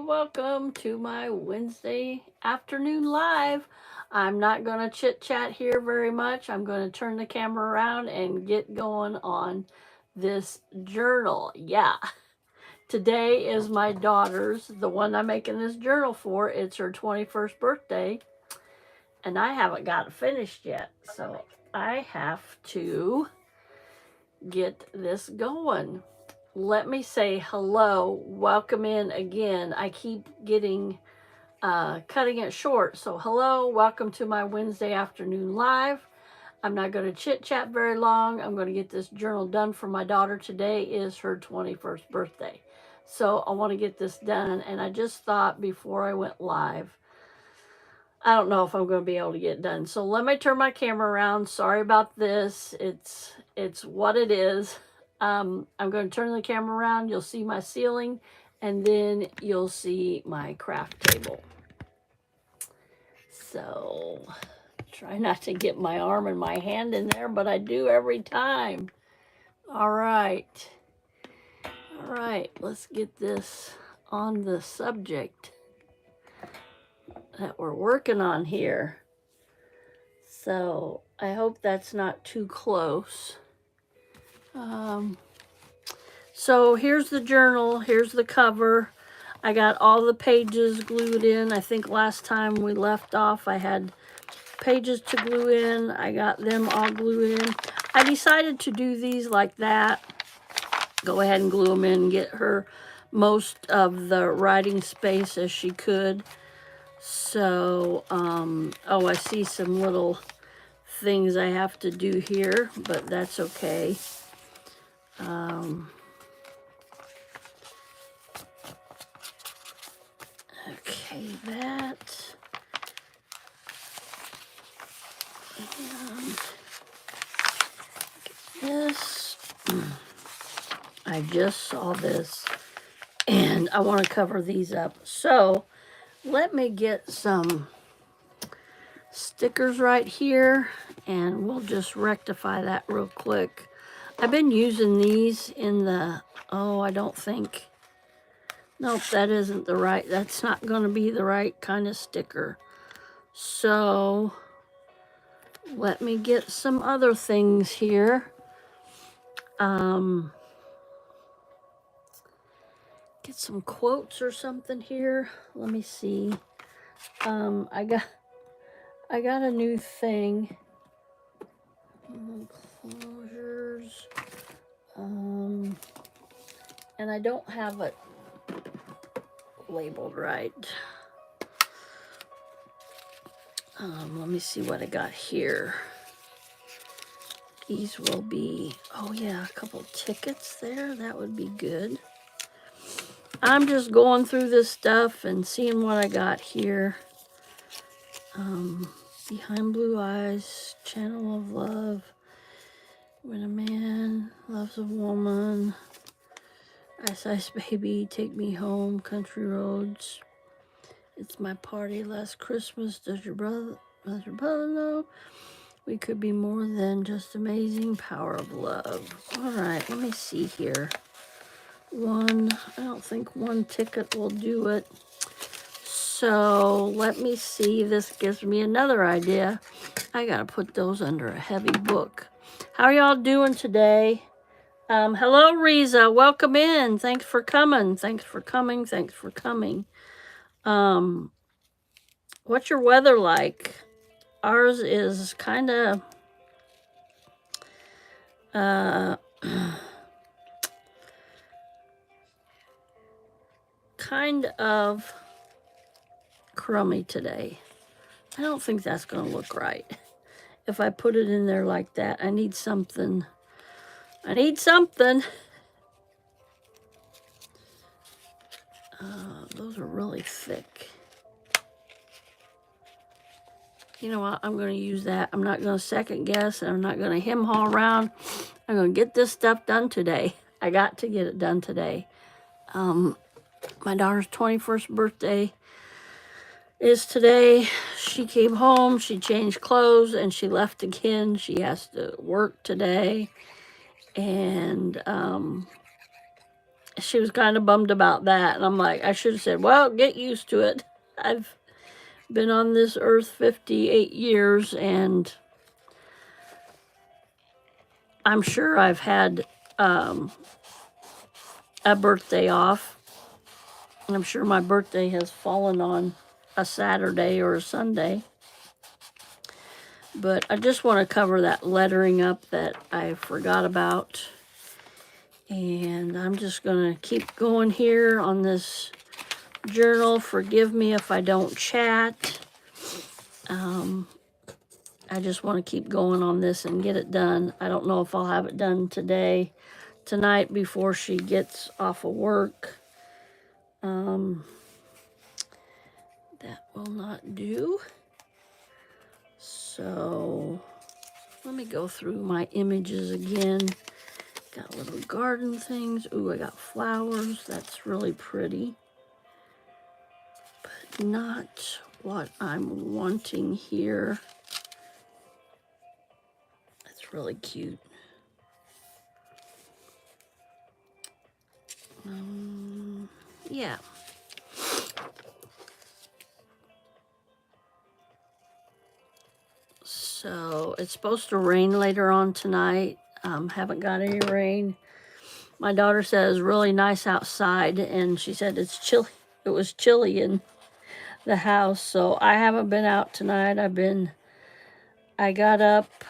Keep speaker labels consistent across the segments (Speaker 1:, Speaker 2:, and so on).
Speaker 1: welcome to my Wednesday afternoon live. I'm not going to chit chat here very much. I'm going to turn the camera around and get going on this journal. Yeah, today is my daughter's, the one I'm making this journal for. It's her 21st birthday, and I haven't got it finished yet. So I have to get this going. Let me say hello, welcome in again. I keep getting cutting it short. So hello, welcome to my Wednesday afternoon live. I'm not going to chit chat very long. I'm going to get this journal done for my daughter. Today is her 21st birthday. So I want to get this done, and I just thought before I went live, I don't know if I'm going to be able to get it done. So let me turn my camera around. Sorry about this. It's what it is. I'm going to turn the camera around. You'll see my ceiling, and then you'll see my craft table. So try not to get my arm and my hand in there, but I do every time. All right. All right, let's get this on the subject that we're working on here. So I hope that's not too close. So here's the journal, here's the cover. I got all the pages glued in. I think last time we left off, I had pages to glue in. I got them all glued in. I decided to do these like that. Go ahead and glue them in and get her most of the writing space as she could. So, oh, I see some little things I have to do here, but that's okay. Okay, that. And this. I just saw this, and I want to cover these up. So, let me get some stickers right here, and we'll just rectify that real quick. I've been using these in the, oh, I don't think, nope, that isn't the right, that's not going to be the right kind of sticker. So let me get some other things here. Get some quotes or something here. Let me see. I got a new thing. Closures. And I don't have it labeled right. Let me see what I got here. These will be, oh yeah, a couple tickets there. That would be good. I'm just going through this stuff and seeing what I got here. Behind Blue Eyes, Channel of Love. When a man loves a woman. Ice Ice Baby, Take Me Home, Country Roads. It's My Party Last Christmas. Does your brother know? We could be more than just amazing. Power of Love. All right, let me see here. I don't think one ticket will do it. So let me see. This gives me another idea. I got to put those under a heavy book. How are y'all doing today? Hello, Riza. Welcome in. Thanks for coming. Thanks for coming. Thanks for coming. What's your weather like? Ours is kind of crummy today. I don't think that's going to look right. If I put it in there like that, I need something. Those are really thick. You know what? I'm going to use that. I'm not going to second guess. I'm not going to hem-haw around. I'm going to get this stuff done today. I got to get it done today. My daughter's 21st birthday is today. She came home, she changed clothes, and she left again. She has to work today. And she was kind of bummed about that. And I'm like, I should have said, well, get used to it. I've been on this earth 58 years, and I'm sure I've had a birthday off. I'm sure my birthday has fallen on a Saturday or a Sunday. But I just want to cover that lettering up that I forgot about. And I'm just going to keep going here on this journal. Forgive me if I don't chat. I just want to keep going on this and get it done. I don't know if I'll have it done tonight before she gets off of work. That will not do. So let me go through my images again. Got little garden things. Ooh, I got flowers. That's really pretty. But not what I'm wanting here. That's really cute. Yeah. So it's supposed to rain later on tonight. Haven't got any rain. My daughter says really nice outside, and she said it's chilly. It was chilly in the house, so I haven't been out tonight. I got up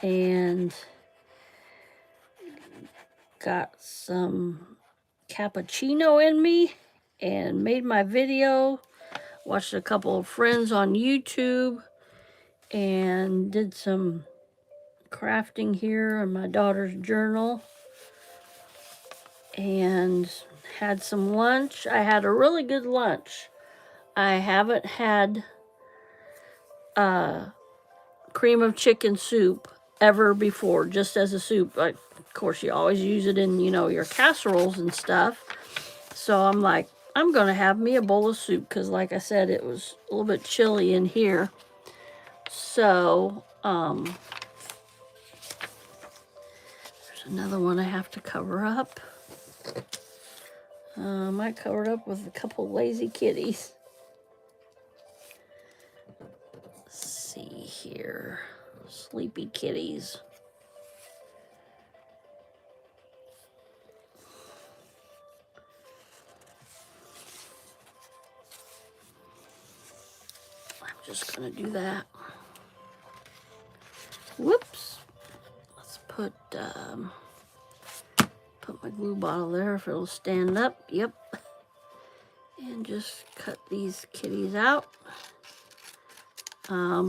Speaker 1: and got some cappuccino in me and made my video. Watched a couple of friends on YouTube and did some crafting here in my daughter's journal and had some lunch. I had a really good lunch. I haven't had cream of chicken soup ever before, just as a soup. Like, of course, you always use it in, your casseroles and stuff. So I'm like, I'm going to have me a bowl of soup because, like I said, it was a little bit chilly in here. So, there's another one I have to cover up. I might cover it up with a couple lazy kitties. Let's see here. Sleepy kitties. I'm just going to do that. Whoops. Let's put my glue bottle there if it'll stand up. Yep. And just cut these kitties out. I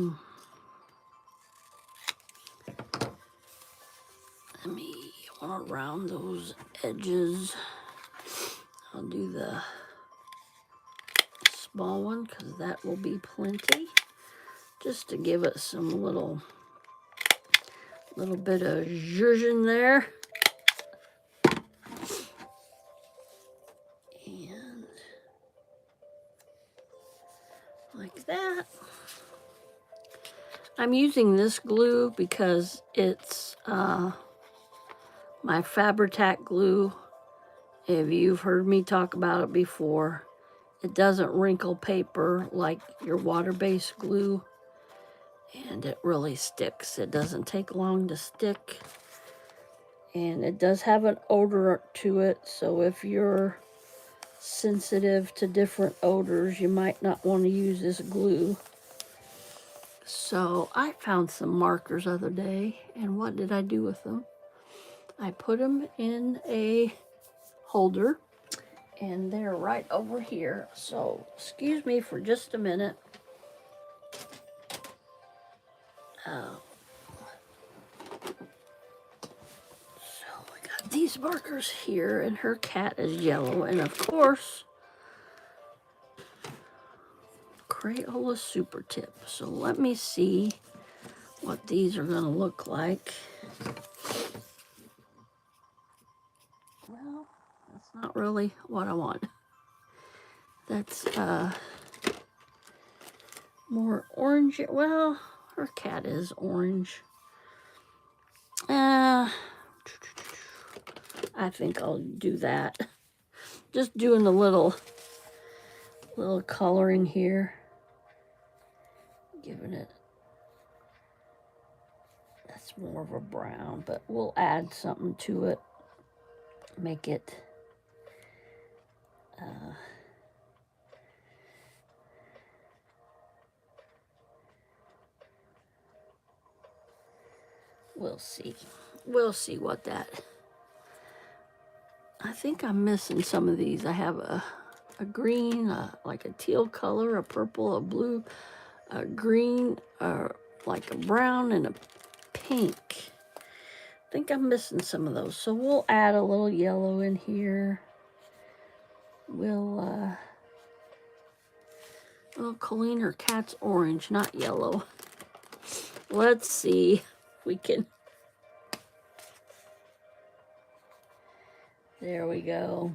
Speaker 1: want to round those edges. I'll do the small one because that will be plenty. Just to give it some little bit of zhuzh there. And like that. I'm using this glue because it's my Fabri-Tac glue. If you've heard me talk about it before, it doesn't wrinkle paper like your water-based glue, and it really sticks. It doesn't take long to stick, and it does have an odor to it, so if you're sensitive to different odors, you might not want to use this glue. So I found some markers the other day, and what did I do with them? I put them in a holder, and they're right over here. So excuse me for just a minute. So we got these markers here, and her cat is yellow, and of course, Crayola Super Tip. So let me see what these are going to look like. Well, that's not really what I want. That's more orange. Well, her cat is orange. I think I'll do that. just doing a little coloring here. Giving it, that's more of a brown, but we'll add something to it. Make it we'll see. We'll see what that. I think I'm missing some of these. I have a green, like a teal color, a purple, a blue, a green, like a brown, and a pink. I think I'm missing some of those. So we'll add a little yellow in here. We'll, oh, Colleen, her cat's orange, not yellow. Let's see if we can. There we go.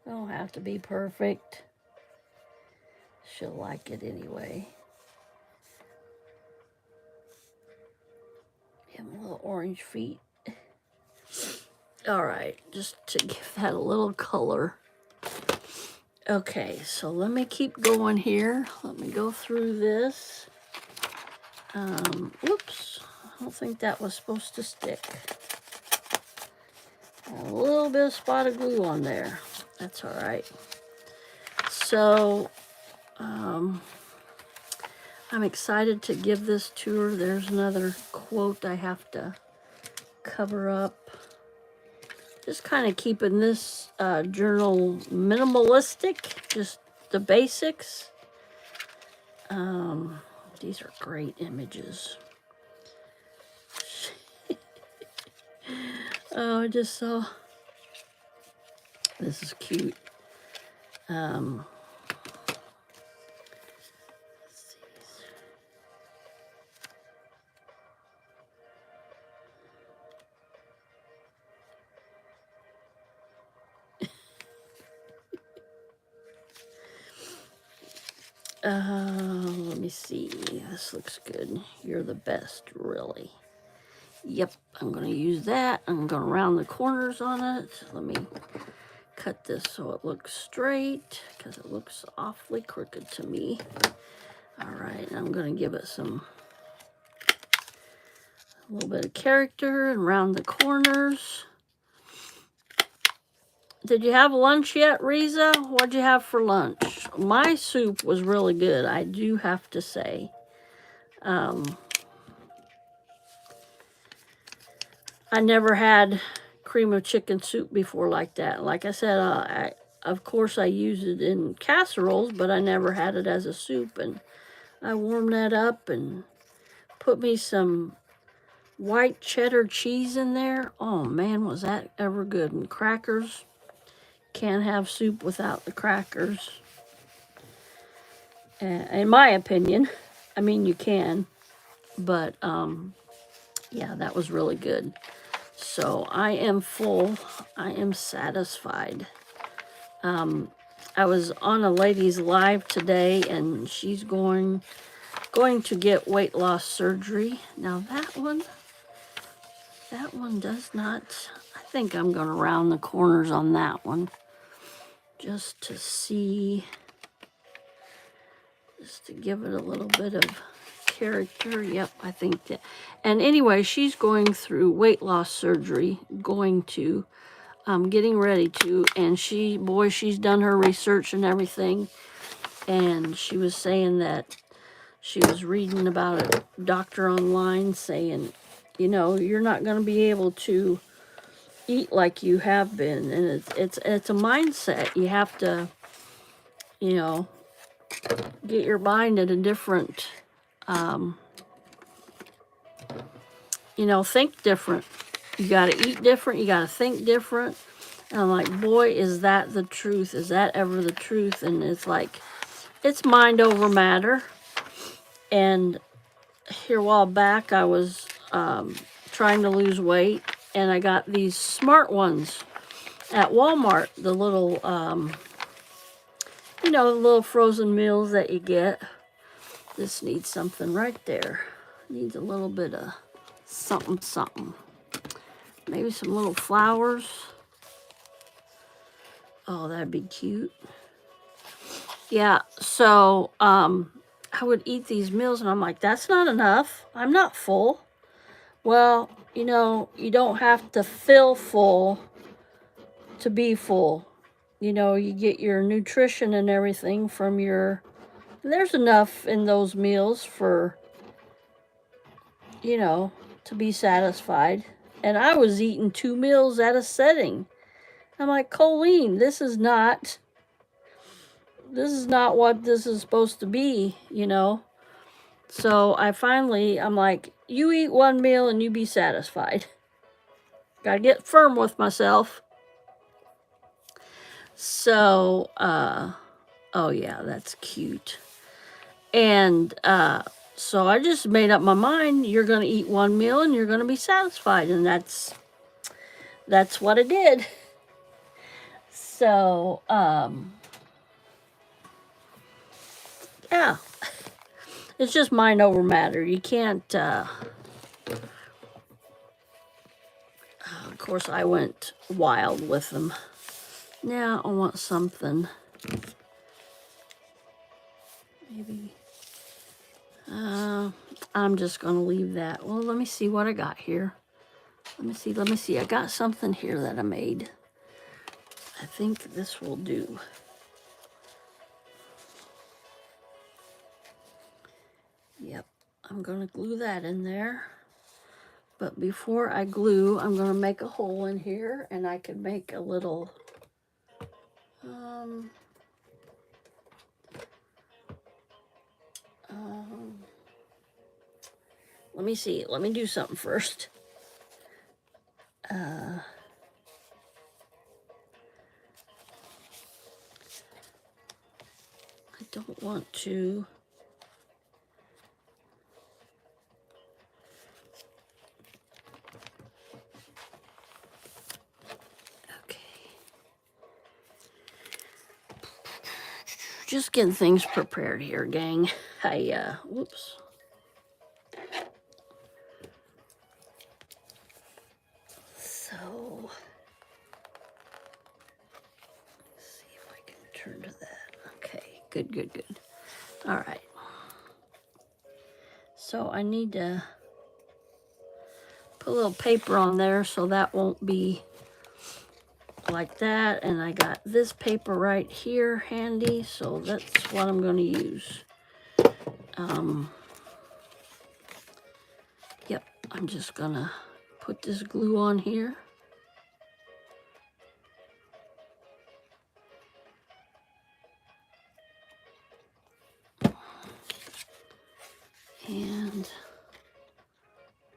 Speaker 1: Don't have to be perfect. She'll like it anyway. Give him little orange feet. All right, just to give that a little color. Okay, so let me keep going here. Let me go through this. Whoops, I don't think that was supposed to stick. A little bit of spotted glue on there. That's all right. So, I'm excited to give this to her. There's another quote I have to cover up. Just kind of keeping this journal minimalistic, just the basics. These are great images. Oh, I just saw. This is cute. Let's see. Let me see. This looks good. You're the best, really. Yep, I'm going to use that. I'm going to round the corners on it. Let me cut this so it looks straight, because it looks awfully crooked to me. All right, I'm going to give it a little bit of character and round the corners. Did you have lunch yet, Riza? What'd you have for lunch? My soup was really good, I do have to say. I never had cream of chicken soup before like that. Like I said, of course I use it in casseroles, but I never had it as a soup. And I warmed that up and put me some white cheddar cheese in there. Oh man, was that ever good. And crackers. Can't have soup without the crackers. In my opinion. I mean, you can. But, yeah, that was really good. So I am full. I am satisfied. I was on a lady's live today, and she's going to get weight loss surgery. Now that one does not. I think I'm going to round the corners on that one, just to see, just to give it a little bit of character. Yep, I think that. And anyway, she's going through weight loss surgery, getting ready to, and she's done her research and everything, and she was saying that she was reading about a doctor online saying, you know, you're not going to be able to eat like you have been, and it's a mindset. You have to, you know, get your mind at a different, you know, think different. You got to eat different. You got to think different. And I'm like, boy, is that the truth? Is that ever the truth? And it's like, it's mind over matter. And here a while back, I was trying to lose weight, and I got these smart ones at Walmart. The little, you know, the little frozen meals that you get. This needs something right there. Needs a little bit of something. Maybe some little flowers. Oh, that'd be cute. Yeah, so I would eat these meals and I'm like, that's not enough. I'm not full. Well, you know, you don't have to feel full to be full. You know, you get your nutrition and everything from your... There's enough in those meals for, you know, to be satisfied. And I was eating 2 meals at a setting. I'm like, Colleen, this is not what this is supposed to be, you know. So I'm like, you eat 1 meal and you be satisfied. Gotta get firm with myself. So, oh yeah, that's cute. And, so I just made up my mind, you're gonna eat 1 meal and you're gonna be satisfied. And that's what I did. So, yeah. It's just mind over matter. You can't, of course, I went wild with them. Now I want something. Maybe, I'm just going to leave that. Well, let me see what I got here. Let me see. I got something here that I made. I think this will do. Yep, I'm going to glue that in there. But before I glue, I'm going to make a hole in here, and I can make a little, let me see. Let me do something first. I don't want to. Okay. Just getting things prepared here, gang. Whoops. So, let's see if I can turn to that. Okay, good. All right. So I need to put a little paper on there so that won't be like that. And I got this paper right here handy, so that's what I'm going to use. Yep, I'm just going to put this glue on here. And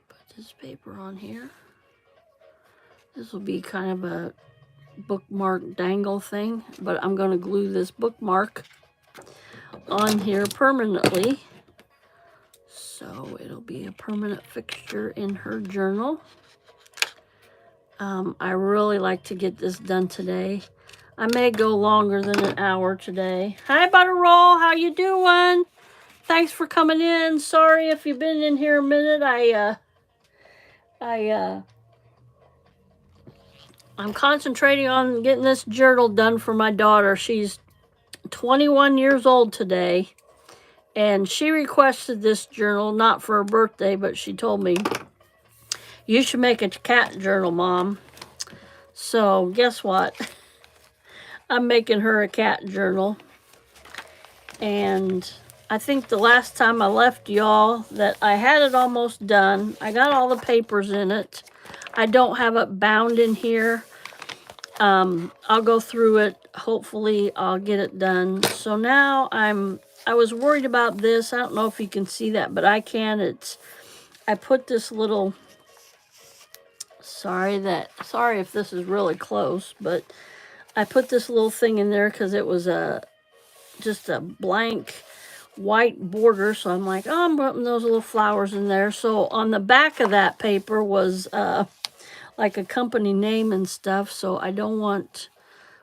Speaker 1: put this paper on here. This will be kind of a bookmark dangle thing, but I'm going to glue this bookmark on here permanently. So it'll be a permanent fixture in her journal. I really like to get this done today. I may go longer than an hour today. Hi, Butter Roll. How you doing? Thanks for coming in. Sorry if you've been in here a minute. I'm concentrating on getting this journal done for my daughter. She's 21 years old today, and she requested this journal, not for her birthday, but she told me, you should make a cat journal, Mom. So guess what? I'm making her a cat journal. And I think the last time I left y'all that I had it almost done. I got all the papers in it. I don't have it bound in here. I'll go through it. Hopefully I'll get it done. So now I was worried about this. I don't know if you can see that, but I can. I put this little, sorry if this is really close, but I put this little thing in there because it was just a blank white border. So I'm like, oh, I'm putting those little flowers in there. So on the back of that paper was like a company name and stuff. So I don't want,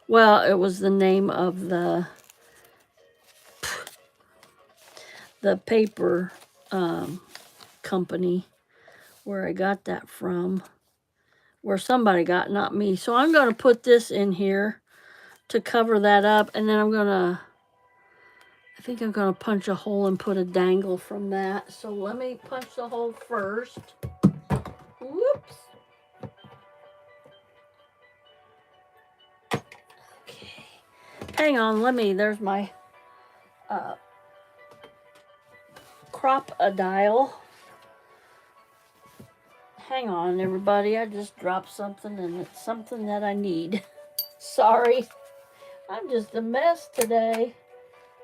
Speaker 1: well, it was the name of the paper company where I got that from. where somebody got, not me. So I'm going to put this in here to cover that up, and then I think I'm going to punch a hole and put a dangle from that. So let me punch the hole first. Whoops. Okay. Hang on, there's my crop-a-dial. Hang on, everybody. I just dropped something, and it's something that I need. Sorry. I'm just a mess today.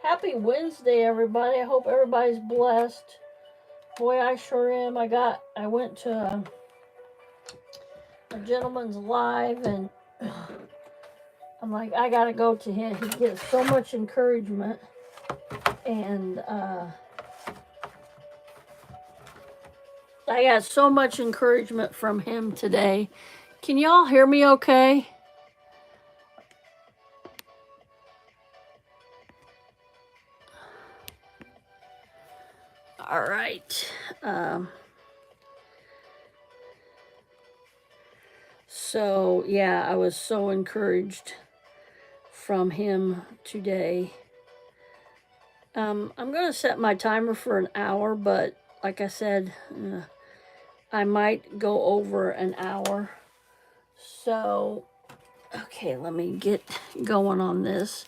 Speaker 1: Happy Wednesday, everybody. I hope everybody's blessed. Boy, I sure am. I went to a gentleman's live, and I'm like, I gotta go to him. He gets so much encouragement, and I got so much encouragement from him today. Can y'all hear me okay? All right. So, yeah, I was so encouraged from him today. I'm going to set my timer for an hour, but like I said, I might go over an hour. So, okay, let me get going on this.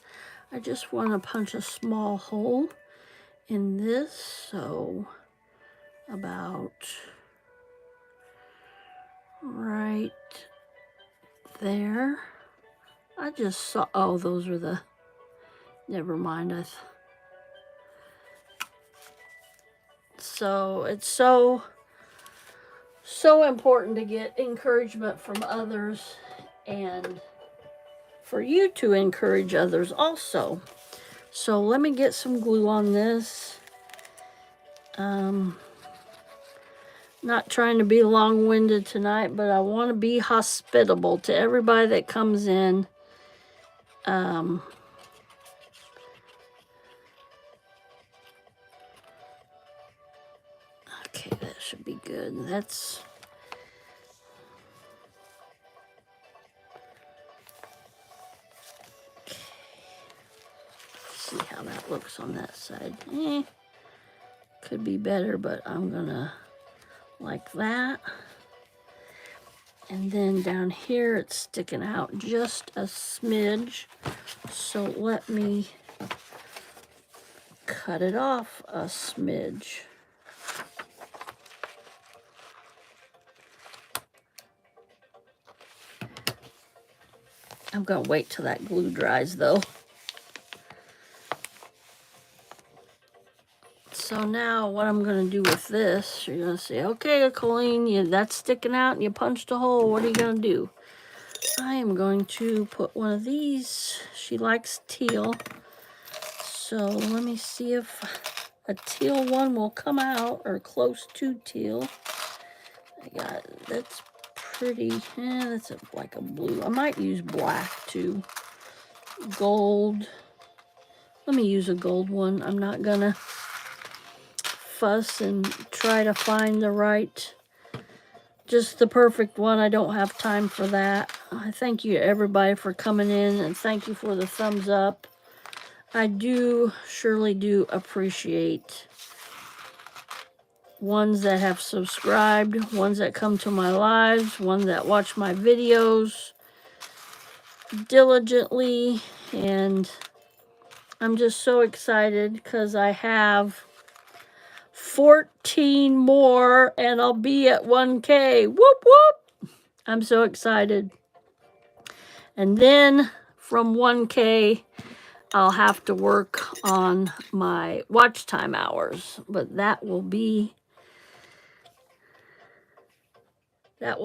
Speaker 1: I just want to punch a small hole in this, so about right there. I just saw, oh, those are the, never mind. So it's so important to get encouragement from others, and for you to encourage others also. So let me get some glue on this. Not trying to be long-winded tonight, but I want to be hospitable to everybody that comes in. Okay, that should be good. That's okay. See how that looks on that side. Could be better, but I'm gonna like that. And then down here it's sticking out just a smidge. So let me cut it off a smidge. I'm gonna wait till that glue dries though. So now what I'm gonna do with this, you're gonna say, okay, Colleen, that's sticking out and you punched a hole. What are you gonna do? I am going to put one of these. She likes teal. So let me see if a teal one will come out, or close to teal. That's pretty, that's like a blue. I might use black too. Gold. Let me use a gold one. I'm not gonna fuss and try to find the right, just the perfect one. I don't have time for that. I thank you everybody for coming in, and thank you for the thumbs up. I surely do appreciate ones that have subscribed, ones that come to my lives, ones that watch my videos diligently, and I'm just so excited because I have 14 more and I'll be at 1K. Whoop, whoop. I'm so excited. And then from 1K, I'll have to work on my watch time hours, but that will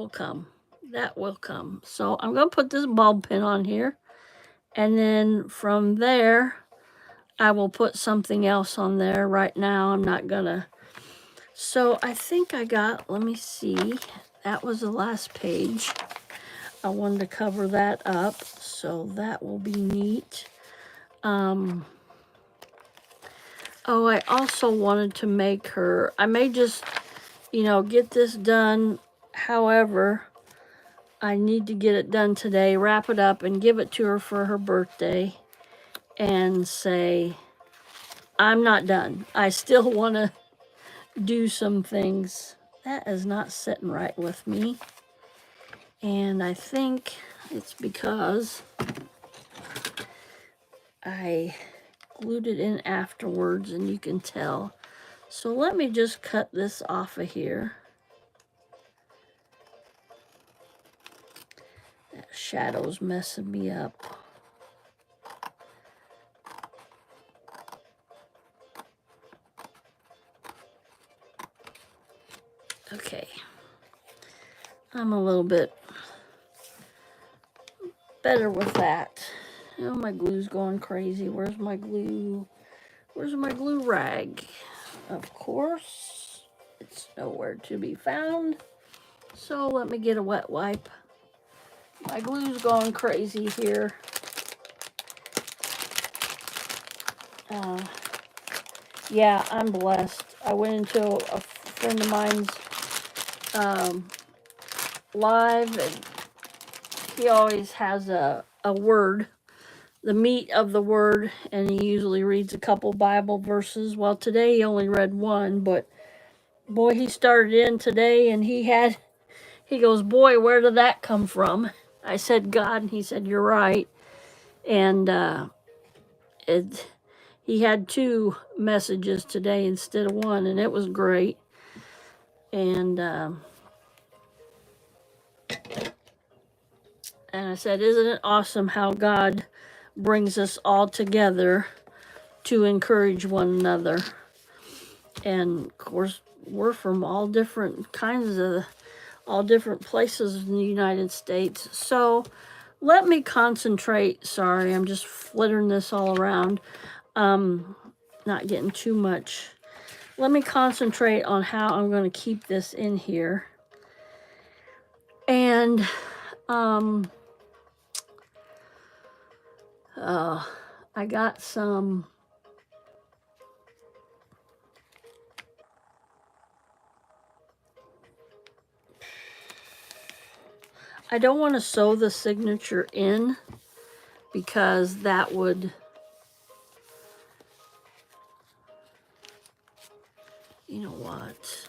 Speaker 1: come. That will come. So I'm going to put this bulb pin on here, and then from there, I will put something else on there. Right now, I'm not going to. So I think I got, let me see, that was the last page. I wanted to cover that up, so that will be neat. Oh, I also wanted to make her, I may just, get this done. However, I need to get it done today, wrap it up, and give it to her for her birthday and say, I'm not done. I still want to do some things. That is not sitting right with me. And I think it's because I glued it in afterwards, and you can tell. So let me just cut this off of here. That shadow's messing me up. Okay. I'm a little bit better with that. Oh, my glue's going crazy. Where's my glue? Where's my glue rag? Of course, it's nowhere to be found. So let me get a wet wipe. My glue's going crazy here. Yeah, I'm blessed. I went into a friend of mine's live, and he always has a word, the meat of the word, and he usually reads a couple Bible verses. Well, today he only read one, but boy, he started in today, and he goes, boy, where did that come from? I said, God, and he said, you're right. And he had 2 messages today instead of 1, and it was great. And I said, isn't it awesome how God brings us all together to encourage one another? And of course, we're from all different places in the United States. So let me concentrate. Sorry, I'm just flittering this all around. Not getting too much. Let me concentrate on how I'm going to keep this in here. And I got some I don't want to sew the signature in because that would, you know what?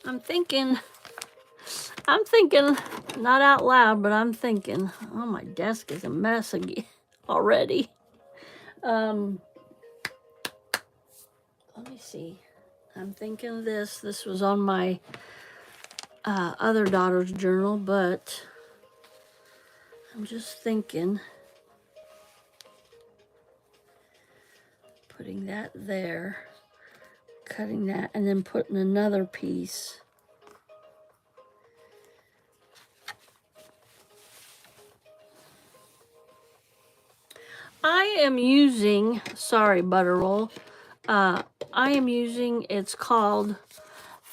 Speaker 1: I'm thinking, not out loud, but I'm thinking, oh, my desk is a mess again already. Let me see. I'm thinking this was on my other daughter's journal, but I'm just thinking, putting that there, cutting that, and then putting another piece. I am using, sorry, Butterroll, I am using, it's called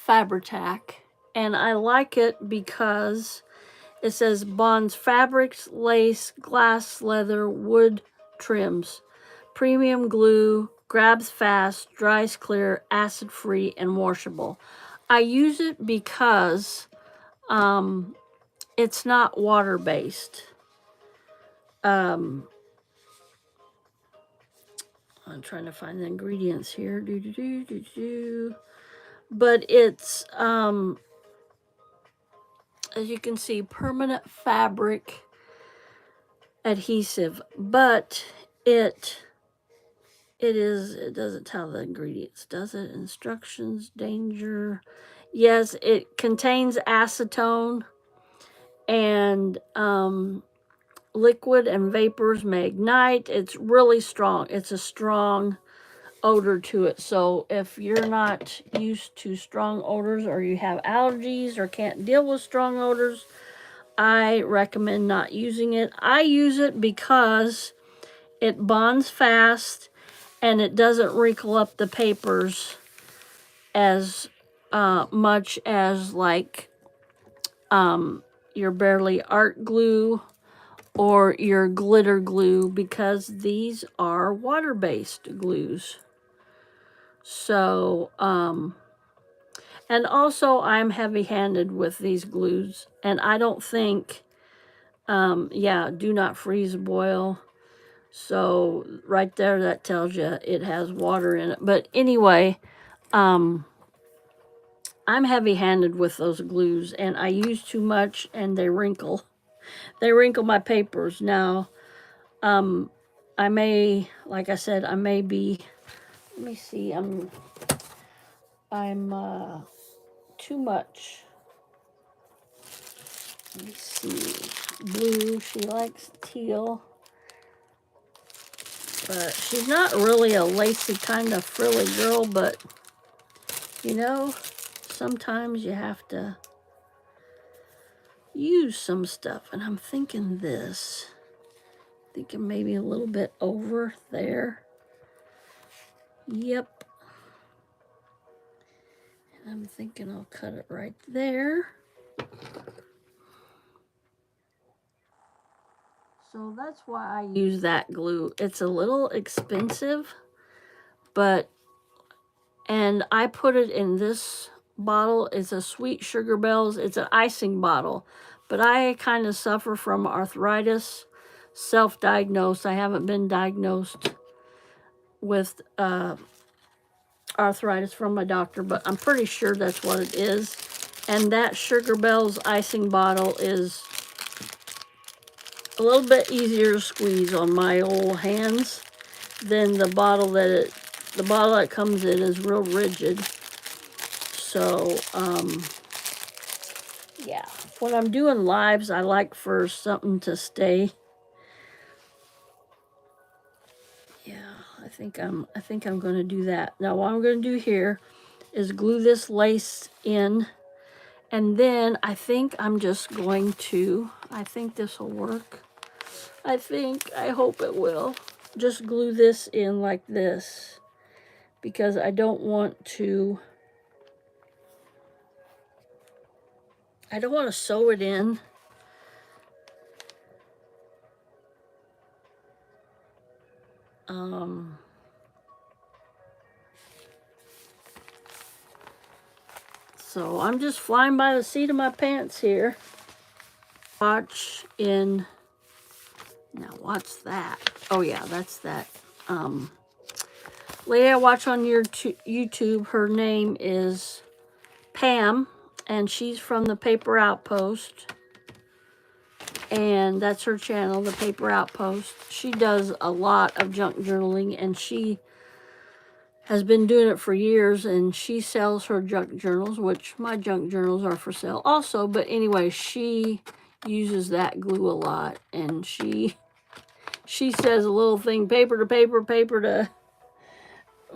Speaker 1: Fabri-Tac, and I like it because it says bonds fabrics, lace, glass, leather, wood trims, premium glue, grabs fast, dries clear, acid free, and washable. I use it because it's not water based. I'm trying to find the ingredients here. But it's as you can see, permanent fabric adhesive, but it doesn't tell the ingredients, does it? Instructions, danger. Yes, it contains acetone, and liquid and vapors may ignite. It's really strong. It's a strong odor to it. So if you're not used to strong odors, or you have allergies or can't deal with strong odors, I recommend not using it. I use it because it bonds fast and it doesn't wrinkle up the papers as much as like your Barely Art glue or your glitter glue, because these are water-based glues. So, and also I'm heavy-handed with these glues, and I don't think, yeah, do not freeze boil. So right there, that tells you it has water in it. But anyway, I'm heavy-handed with those glues, and I use too much and they wrinkle. They wrinkle my papers. Now, I may, like I said, I may be, let me see, I'm too much. Let me see, blue, she likes teal. But she's not really a lacy kind of frilly girl, but you know, sometimes you have to use some stuff. And I'm thinking this, thinking maybe a little bit over there. Yep. And I'm thinking I'll cut it right there. So that's why I use that glue. It's a little expensive, but, and I put it in this bottle. It's a Sweet Sugar Bells. It's an icing bottle, but I kind of suffer from arthritis, self-diagnosed. I haven't been diagnosed with arthritis from my doctor, but I'm pretty sure that's what it is. And that Sugar Bells icing bottle is a little bit easier to squeeze on my old hands than the bottle that it comes in is real rigid. So, yeah. When I'm doing lives, I like for something to stay. Yeah, I think I'm going to do that. Now, what I'm going to do here is glue this lace in, and then I think I'm just going to, I think this will work. I hope it will. Just glue this in like this, because I don't want to sew it in. So I'm just flying by the seat of my pants here. Watch in, now what's that? Oh yeah, that's that lady I watch on your YouTube. Her name is Pam, and she's from the Paper Outpost. And that's her channel, the Paper Outpost. She does a lot of junk journaling, and she has been doing it for years, and she sells her junk journals, which my junk journals are for sale also. But anyway, she uses that glue a lot, and she says a little thing, paper to paper, paper to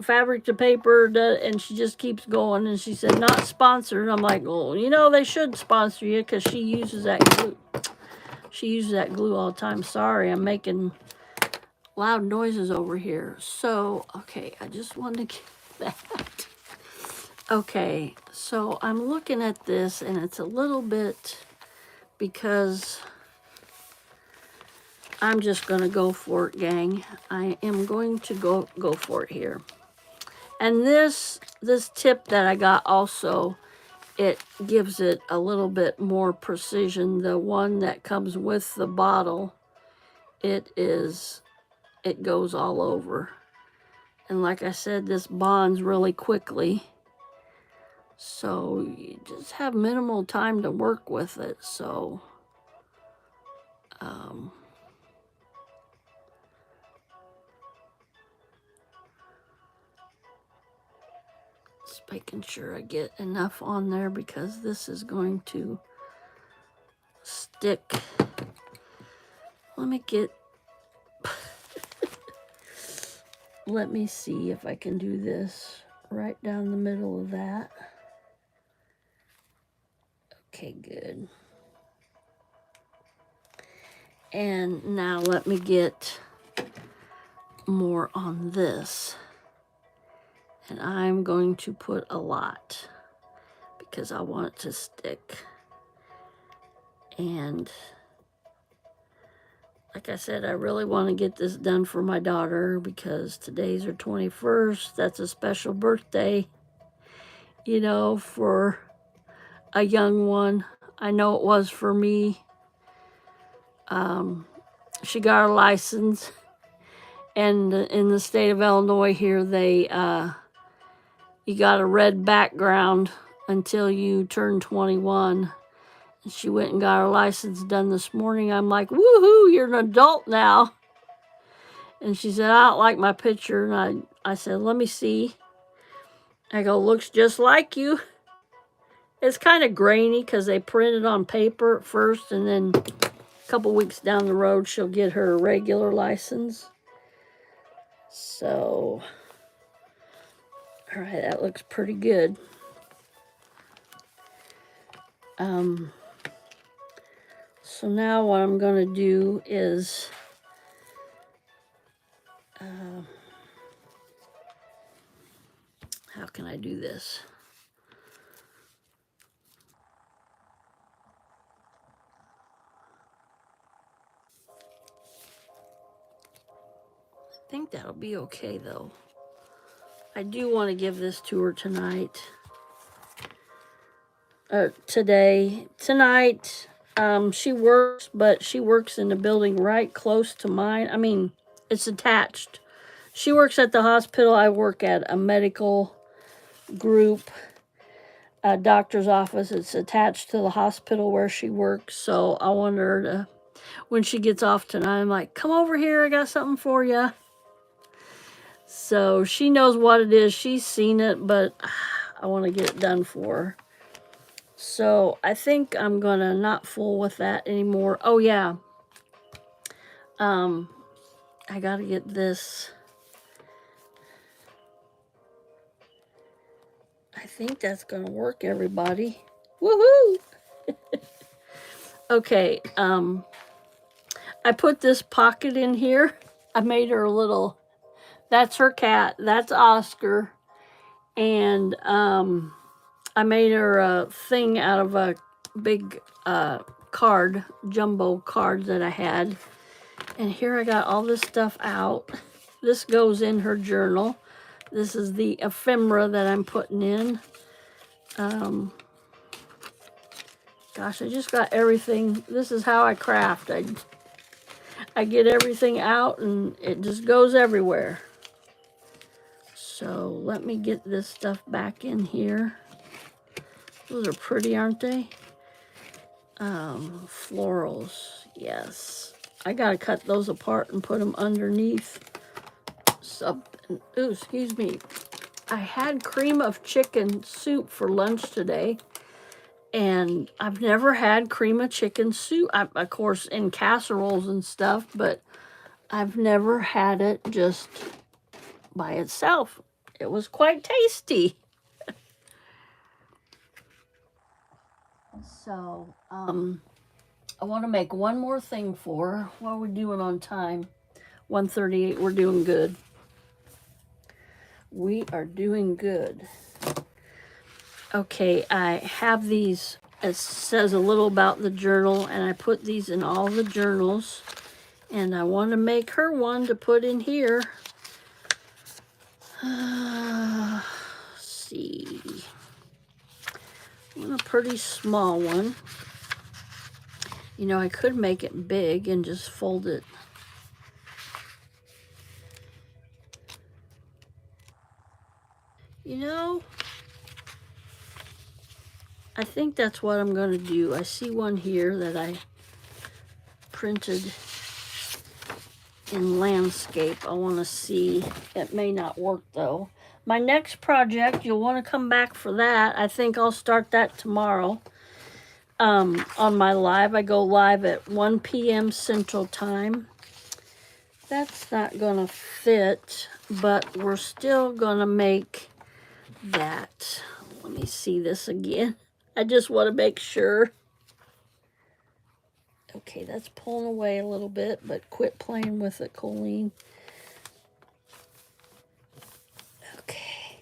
Speaker 1: fabric to paper, and she just keeps going. And she said, not sponsored. I'm like, well, you know, they should sponsor you, because she uses that glue. She uses that glue all the time. Sorry, I'm making loud noises over here. So, okay, I just wanted to get that. Okay, so I'm looking at this, and it's a little bit, because I'm just going to go for it, gang. I am going to go for it here. And this tip that I got also, it gives it a little bit more precision. The one that comes with the bottle, it goes all over. And like I said, this bonds really quickly. So you just have minimal time to work with it. So, just making sure I get enough on there, because this is going to stick. Let me see if I can do this right down the middle of that. Okay, good. And now let me get more on this. And I'm going to put a lot. because I want it to stick. And like I said, I really want to get this done for my daughter because today's her 21st. That's a special birthday, you know, for a young one. I know it was for me. She got her license, and in the state of Illinois here, you got a red background until you turn 21. And she went and got her license done this morning. I'm like, woohoo, you're an adult now. And she said, I don't like my picture. And I said, let me see. I go, looks just like you. It's kind of grainy because they printed on paper at first, and then a couple weeks down the road, she'll get her regular license. So, all right, that looks pretty good. So now what I'm going to do is how can I do this? I think that'll be okay though. I do want to give this to her tonight. Tonight, she works, but she works in a building right close to mine. I mean, it's attached. She works at the hospital. I work at a medical group, a doctor's office. It's attached to the hospital where she works. So I want her to, when she gets off tonight, I'm like, come over here. I got something for you. So she knows what it is. She's seen it, but I want to get it done for her. So I think I'm going to not fool with that anymore. Oh, yeah. I got to get this. I think that's going to work, everybody. Woohoo! Okay, I put this pocket in here. I made her a little, that's her cat. That's Oscar. And I made her a thing out of a big jumbo card that I had. And here I got all this stuff out. This goes in her journal. This is the ephemera that I'm putting in. Gosh, I just got everything. This is how I craft. I get everything out and it just goes everywhere. So let me get this stuff back in here. Those are pretty, aren't they? Florals, yes. I gotta cut those apart and put them underneath something. Ooh, excuse me. I had cream of chicken soup for lunch today, and I've never had cream of chicken soup. Of course, in casseroles and stuff, but I've never had it just by itself. It was quite tasty. So, I want to make one more thing for her. What are we doing on time? 1:38. We're doing good. We are doing good. Okay, I have these. It says a little about the journal, and I put these in all the journals. And I want to make her one to put in here. Let's see. I want a pretty small one. You know, I could make it big and just fold it. You know, I think that's what I'm going to do. I see one here that I printed in landscape. I want to see. It may not work though. My next project, you'll want to come back for that. I think I'll start that tomorrow. On my live, I go live at 1 p.m. Central Time. That's not gonna fit, but we're still gonna make that. Let me see this again. I just want to make sure. Okay, that's pulling away a little bit, but quit playing with it, Colleen. Okay.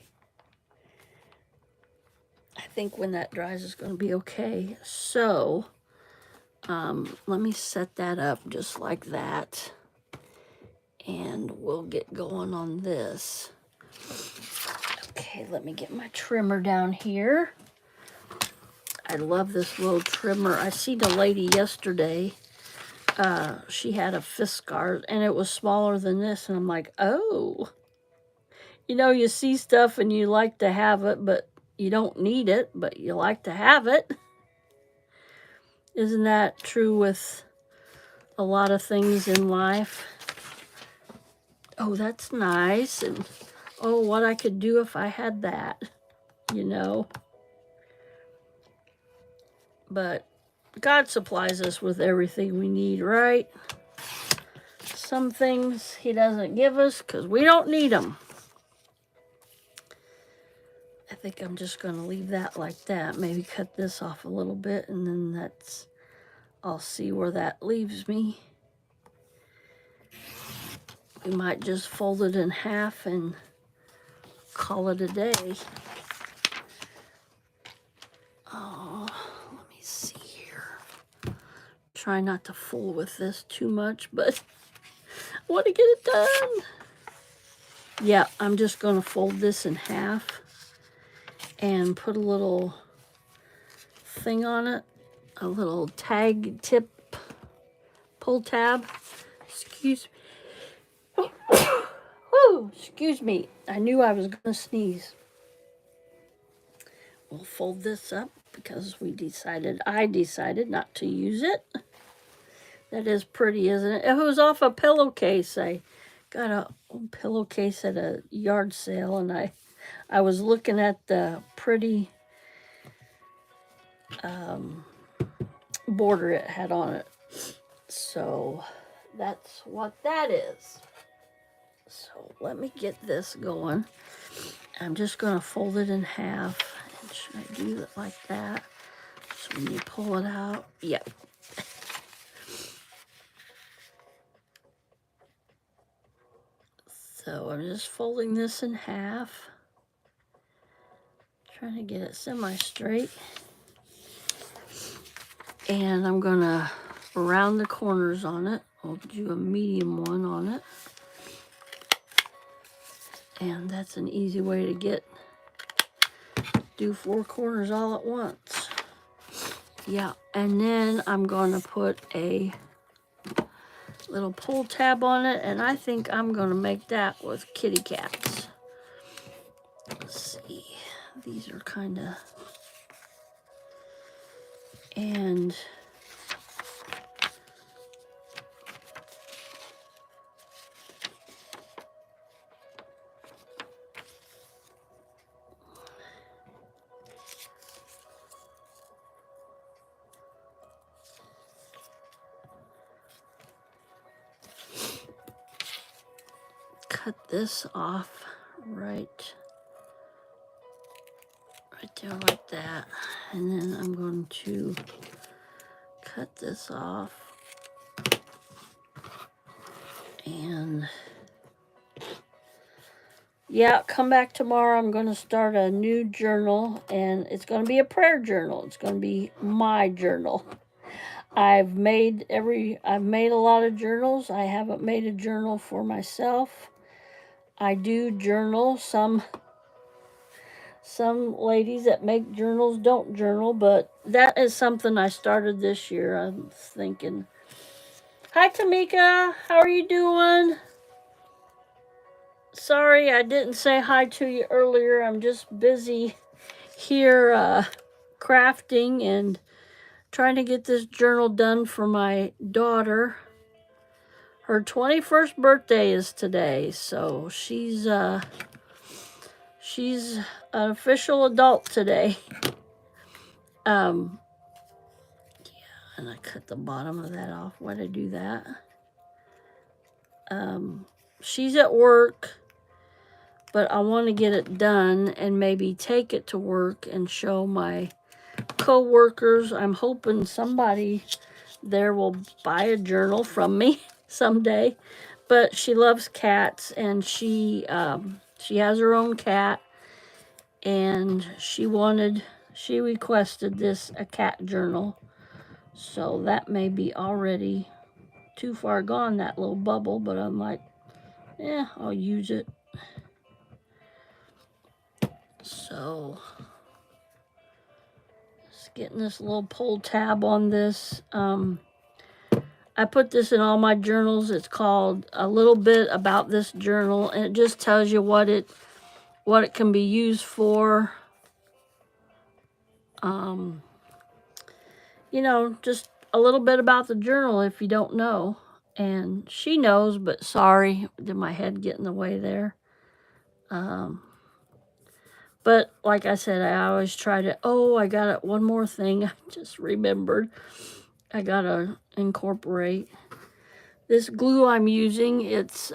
Speaker 1: I think when that dries, it's going to be okay. So, let me set that up just like that. And we'll get going on this. Okay, let me get my trimmer down here. I love this little trimmer. I seen a lady yesterday. She had a Fiskars, and it was smaller than this. And I'm like, oh. You know, you see stuff and you like to have it, but you don't need it, but you like to have it. Isn't that true with a lot of things in life? Oh, that's nice. And oh, what I could do if I had that, you know. But God supplies us with everything we need, right? Some things he doesn't give us because we don't need them. I think I'm just going to leave that like that. Maybe cut this off a little bit, and then that's, I'll see where that leaves me. We might just fold it in half and call it a day. Oh, let me see here. Try not to fool with this too much, but I want to get it done. Yeah, I'm just going to fold this in half and put a little thing on it, a little tag tip pull tab. Excuse me. Oh, excuse me. I knew I was going to sneeze. We'll fold this up because I decided not to use it. That is pretty, isn't it? It was off a pillowcase. I got a pillowcase at a yard sale, and I was looking at the pretty border it had on it. So that's what that is. So let me get this going. I'm just going to fold it in half. And should I do it like that? So when you pull it out, yep. So I'm just folding this in half. Trying to get it semi-straight. And I'm going to round the corners on it. I'll do a medium one on it. And that's an easy way to do 4 corners all at once. Yeah, and then I'm going to put a little pull tab on it, and I think I'm going to make that with kitty cats. Let's see. These are kind of... And... cut this off right there like that, and then I'm going to cut this off, and yeah, come back tomorrow. I'm going to start a new journal, and it's going to be a prayer journal. It's going to be my journal. I've made a lot of journals. I haven't made a journal for myself. I do journal. Some ladies that make journals don't journal, but that is something I started this year. I'm thinking, hi Tamika, how are you doing? Sorry I didn't say hi to you earlier. I'm just busy here crafting and trying to get this journal done for my daughter. Her 21st birthday is today, so she's an official adult today. Yeah, and I cut the bottom of that off. Why'd I do that? She's at work, but I want to get it done and maybe take it to work and show my co-workers. I'm hoping somebody there will buy a journal from me someday. But she loves cats, and she has her own cat, and she She requested this, a cat journal. So that may be already too far gone, that little bubble, but I'm like, yeah, I'll use it. So, just getting this little pull tab on this. I put this in all my journals. It's called A Little Bit About This Journal, and it just tells you what it can be used for. You know, just a little bit about the journal if you don't know. And she knows, but sorry, did my head get in the way there? But like I said, I always try to, I got it. One more thing I just remembered. I got to incorporate this glue I'm using. It's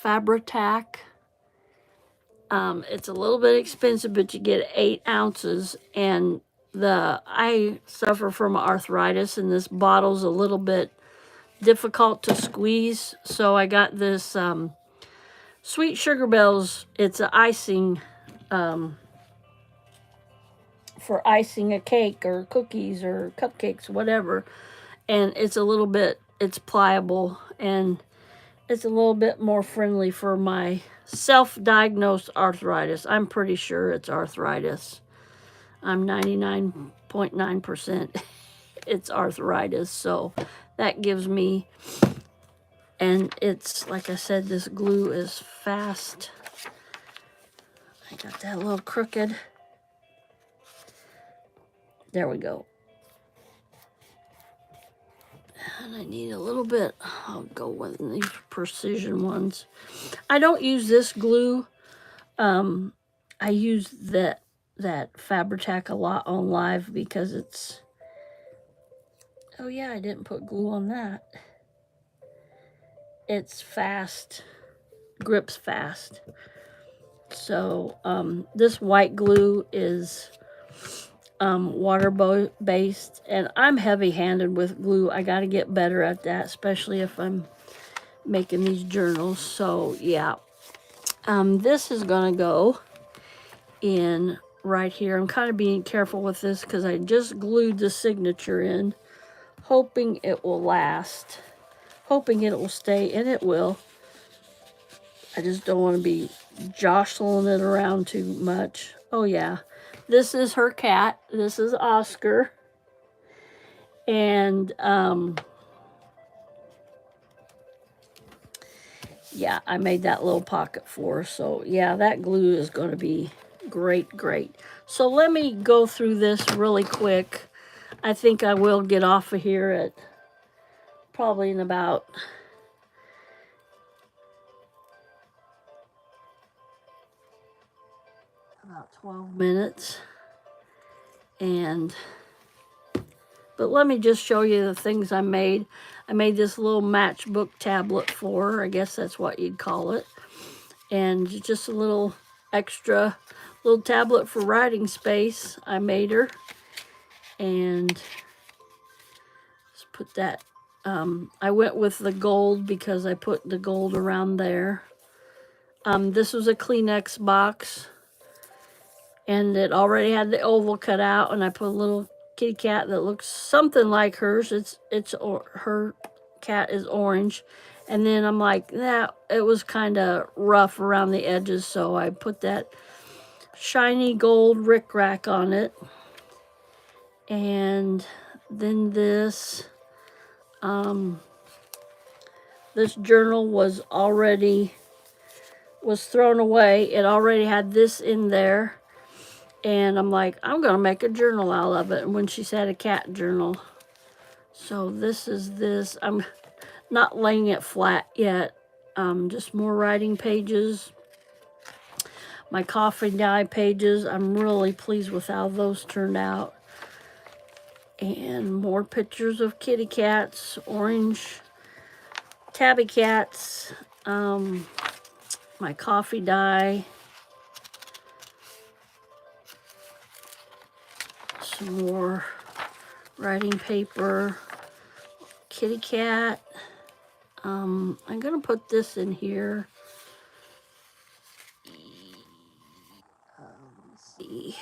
Speaker 1: Fabri-Tac. It's a little bit expensive, but you get 8 ounces. And I suffer from arthritis, and this bottle's a little bit difficult to squeeze. So I got this Sweet Sugar Bells. It's an icing, for icing a cake or cookies or cupcakes, whatever. And it's a little bit, it's pliable, and it's a little bit more friendly for my self-diagnosed arthritis. I'm pretty sure it's arthritis. I'm 99.9% it's arthritis. So that gives me, and it's, like I said, this glue is fast. I got that a little crooked. There we go. And I need a little bit. I'll go with these precision ones. I don't use this glue. I use that Fabri-Tac a lot on live because it's, oh yeah, I didn't put glue on that. It's fast, grips fast. So this white glue is water-based, and I'm heavy-handed with glue. I got to get better at that, especially if I'm making these journals. So yeah, this is gonna go in right here. I'm kind of being careful with this because I just glued the signature in, hoping it will last, hoping it will stay, and it will. I just don't want to be jostling it around too much. Oh yeah, this is her cat. This is Oscar. And yeah, I made that little pocket for her. So yeah, that glue is going to be great. So let me go through this really quick. I think I will get off of here at probably in about 12 minutes. But let me just show you the things I made. I made this little matchbook tablet for her. I guess that's what you'd call it. And just a little extra little tablet for writing space I made her. And let's put that. I went with the gold because I put the gold around there. This was a Kleenex box, and it already had the oval cut out, and I put a little kitty cat that looks something like hers. Her cat is orange. And then I'm like, it was kind of rough around the edges, so I put that shiny gold rickrack on it. And then this journal was thrown away. It already had this in there. And I'm like, I'm going to make a journal out of it. And when she said a cat journal. So this is this. I'm not laying it flat yet. Just more writing pages. My coffee dye pages. I'm really pleased with how those turned out. And more pictures of kitty cats, orange tabby cats. My coffee dye. Some more writing paper. Kitty cat. I'm going to put this in here. Let's see.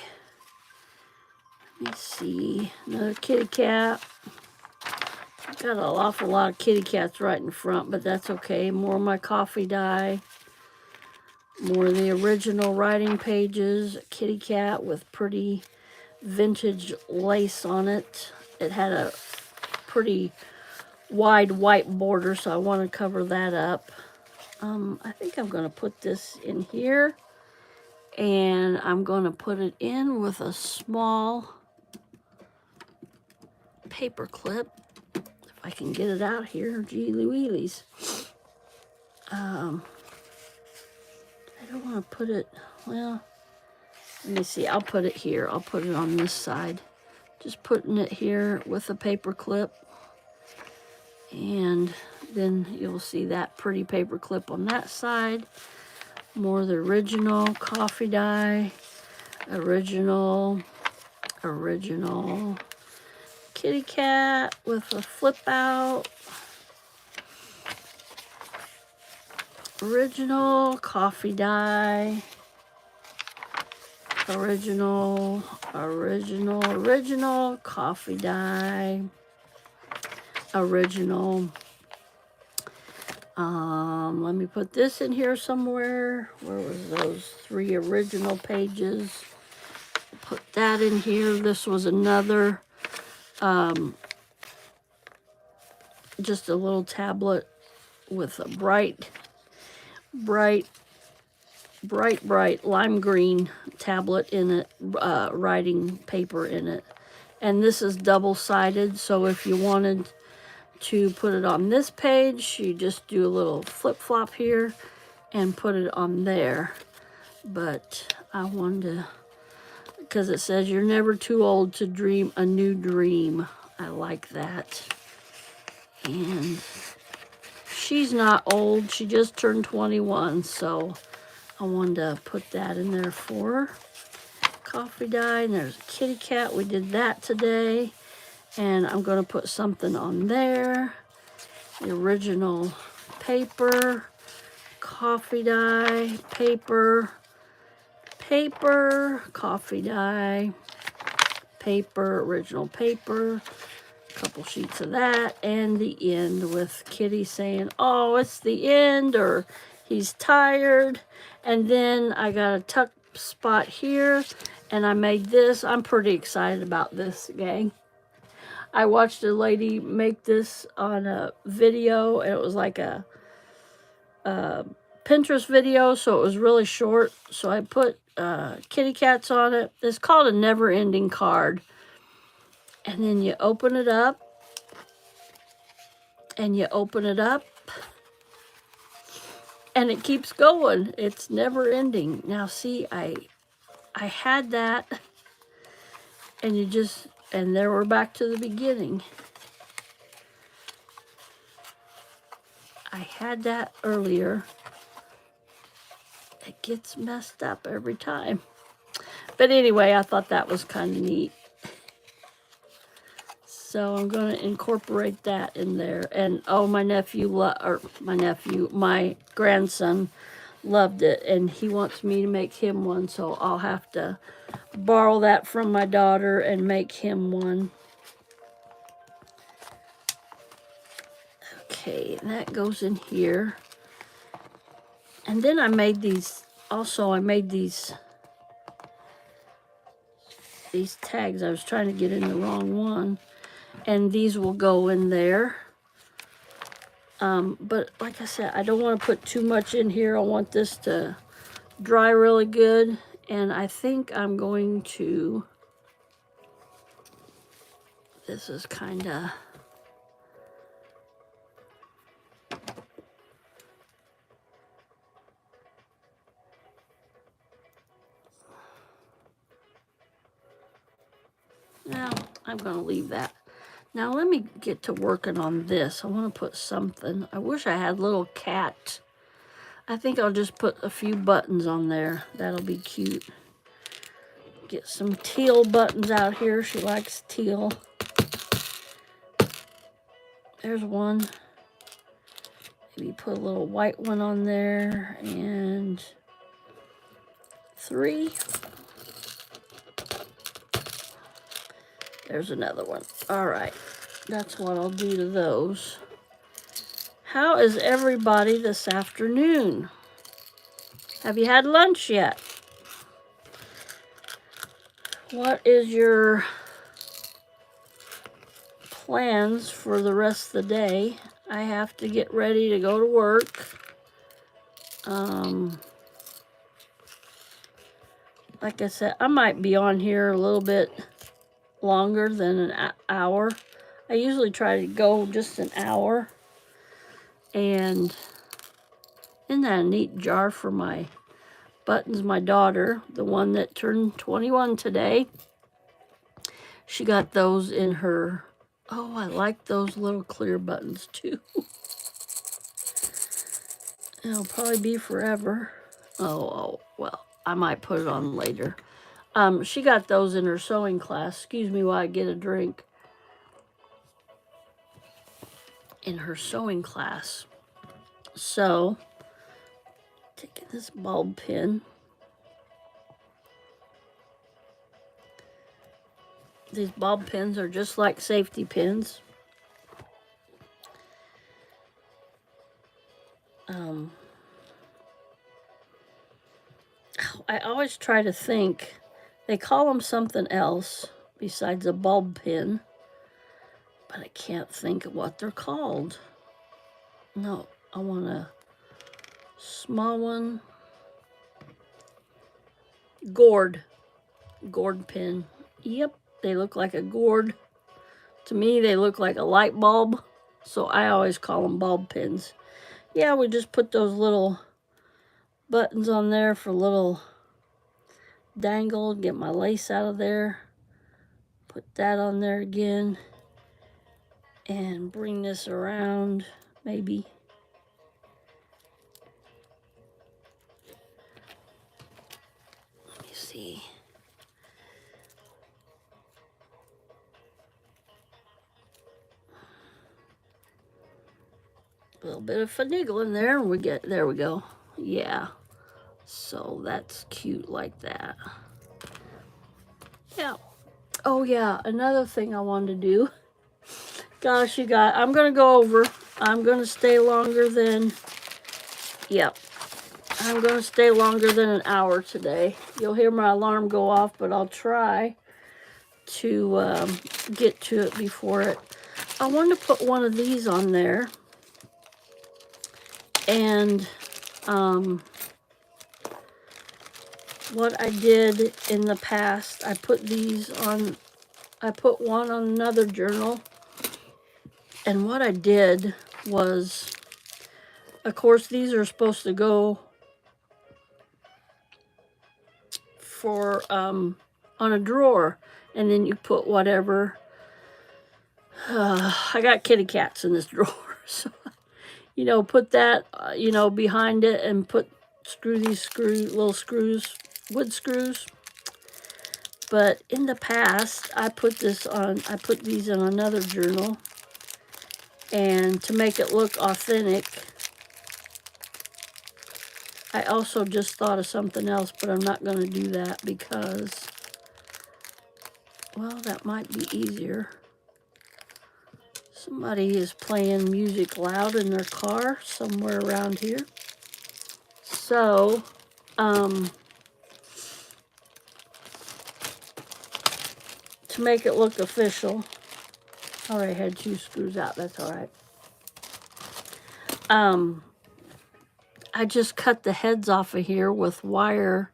Speaker 1: Let's see, another kitty cat. I've got an awful lot of kitty cats right in front, but that's okay. More of my coffee dye. More of the original writing pages. A kitty cat with pretty vintage lace on it. It had a pretty wide white border, so I want to cover that up. I think I'm going to put this in here, and I'm going to put it in with a small paper clip. If I can get it out here. Gee Louise. I don't want to put it, well, let me see. I'll put it here. I'll put it on this side. Just putting it here with a paper clip. And then you'll see that pretty paper clip on that side. More of the original coffee dye. Original kitty cat with a flip out. Original coffee dye. Original coffee dye. Original. Let me put this in here somewhere. Where was those 3 original pages? Put that in here. This was another, just a little tablet with a bright lime green tablet in it, writing paper in it. And this is double-sided, so if you wanted to put it on this page, you just do a little flip-flop here and put it on there. But I wanted to, because it says you're never too old to dream a new dream. I like that. And she's not old, she just turned 21, so I wanted to put that in there for her. Coffee dye, and there's a kitty cat. We did that today. And I'm going to put something on there. The original paper, coffee dye, paper, coffee dye, paper, original paper, a couple sheets of that, and the end with Kitty saying, oh, it's the end, or he's tired. And then I got a tuck spot here, and I made this. I'm pretty excited about this, gang. I watched a lady make this on a video, and it was like a Pinterest video, so it was really short. So I put kitty cats on it. It's called a never-ending card. And then you open it up, and you open it up, and it keeps going. It's never-ending. Now, see, I had that, and you just... And there we're back to the beginning. I had that earlier. It gets messed up every time. But anyway, I thought that was kind of neat. So I'm going to incorporate that in there. And oh, my grandson loved it. And he wants me to make him one. So I'll have to borrow that from my daughter and make him one. Okay, and that goes in here. And then I made these, also I made these tags. I was trying to get in the wrong one. And these will go in there. But like I said, I don't want to put too much in here. I want this to dry really good. And I think I'm going to, this is kind of, now I'm going to leave that. Now let me get to working on this. I want to put something. I wish I had little cat. I think I'll just put a few buttons on there. That'll be cute. Get some teal buttons out here. She likes teal. There's one. Maybe put a little white one on there. And 3. There's another one. All right, that's what I'll do to those. How is everybody this afternoon? Have you had lunch yet? What is your plans for the rest of the day? I have to get ready to go to work. Like I said, I might be on here a little bit longer than an hour. I usually try to go just an hour. And isn't that a neat jar for my buttons? My daughter, the one that turned 21 today, she got those in her. Oh, I like those little clear buttons too. It'll probably be forever. Oh, well, I might put it on later. She got those in her sewing class. Excuse me while I get a drink. In her sewing class. So, taking this bulb pin. These bulb pins are just like safety pins. I always try to think, they call them something else besides a bulb pin, but I can't think of what they're called. No, I want a small one. Gourd pin. Yep, they look like a gourd. To me, they look like a light bulb, so I always call them bulb pins. Yeah, we just put those little buttons on there for little dangle, get my lace out of there, put that on there again, and bring this around, maybe. Let me see. A little bit of finagling there, and there we go. Yeah. So that's cute like that. Yeah. Oh yeah, another thing I wanted to do. Gosh, you guys, I'm gonna go over. I'm gonna stay longer than, yep. I'm gonna stay longer than an hour today. You'll hear my alarm go off, but I'll try to get to it before it. I wanted to put one of these on there. And what I did in the past, I put one on another journal. And what I did was, of course, these are supposed to go for on a drawer, and then you put whatever. I got kitty cats in this drawer, so put that behind it, and screw these little screws, wood screws. But in the past, I put these in another journal, and to make it look authentic, I also just thought of something else, but I'm not going to do that because, well, that might be easier. Somebody is playing music loud in their car somewhere around here. So, to make it look official, I already had 2 screws out, that's all right. I just cut the heads off of here with wire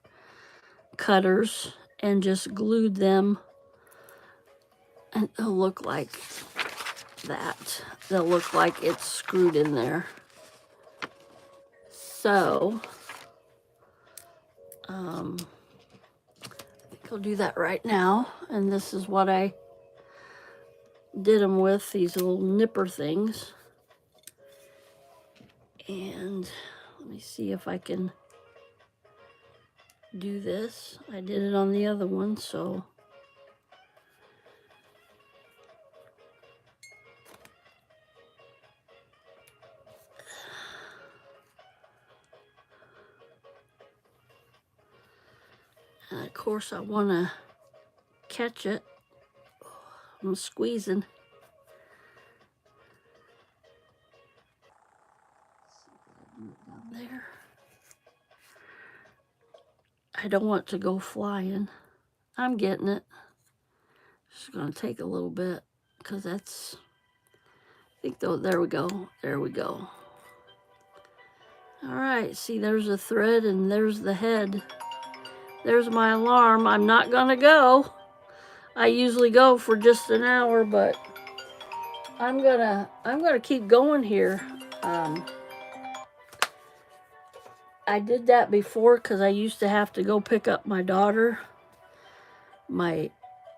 Speaker 1: cutters and just glued them, and they'll look like that. They'll look like it's screwed in there. So, I think I'll do that right now. And this is what I did them with, these little nipper things. And let me see if I can do this. I did it on the other one, so. And of course I want to catch it. I'm squeezing. Down there. I don't want to go flying. I'm getting it. Just gonna take a little bit because that's, I think though, there we go. There we go. All right, see, there's a thread and there's the head. There's my alarm. I'm not gonna go. I usually go for just an hour, but I'm gonna keep going here. I did that before because I used to have to go pick up my daughter, my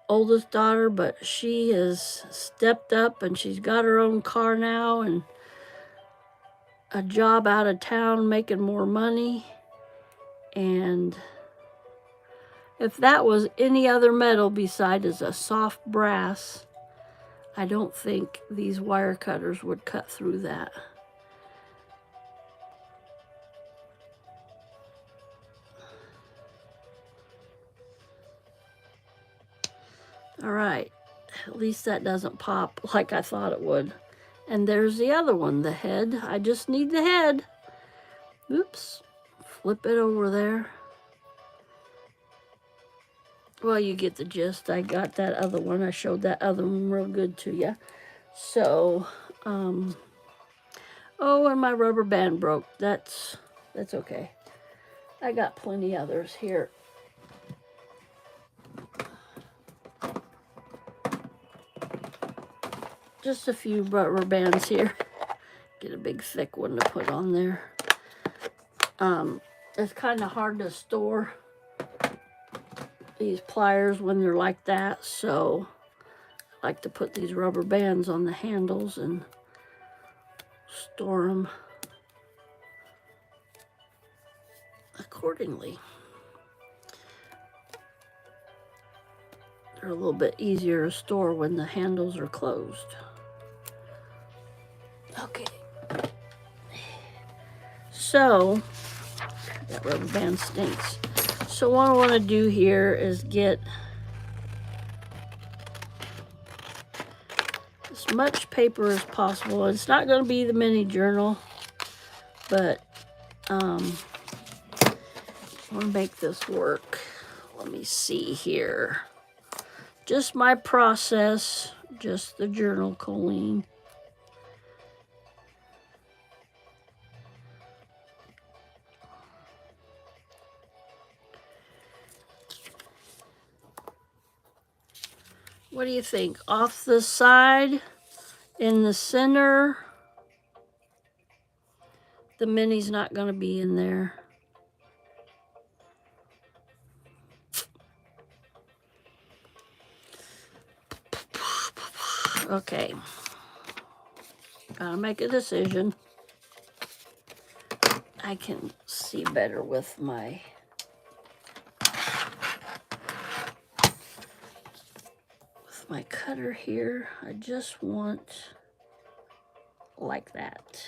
Speaker 1: oldest daughter, but she has stepped up and she's got her own car now and a job out of town making more money. And if that was any other metal besides a soft brass, I don't think these wire cutters would cut through that. All right, at least that doesn't pop like I thought it would. And there's the other one, the head. I just need the head. Oops, flip it over there. Well, you get the gist. I got that other one. I showed that other one real good to you. So, oh, and my rubber band broke. That's okay. I got plenty others here. Just a few rubber bands here. Get a big thick one to put on there. It's kind of hard to store these pliers when they're like that, so I like to put these rubber bands on the handles and store them accordingly. They're a little bit easier to store when the handles are closed. Okay. So, that rubber band stinks. So what I want to do here is get as much paper as possible. It's not going to be the mini journal, but I want to make this work. Let me see here. Just my process, just the journal, Colleen. What do you think? Off the side, in the center. The mini's not going to be in there. Okay. Gotta make a decision. I can see better with my cutter here. I just want like that.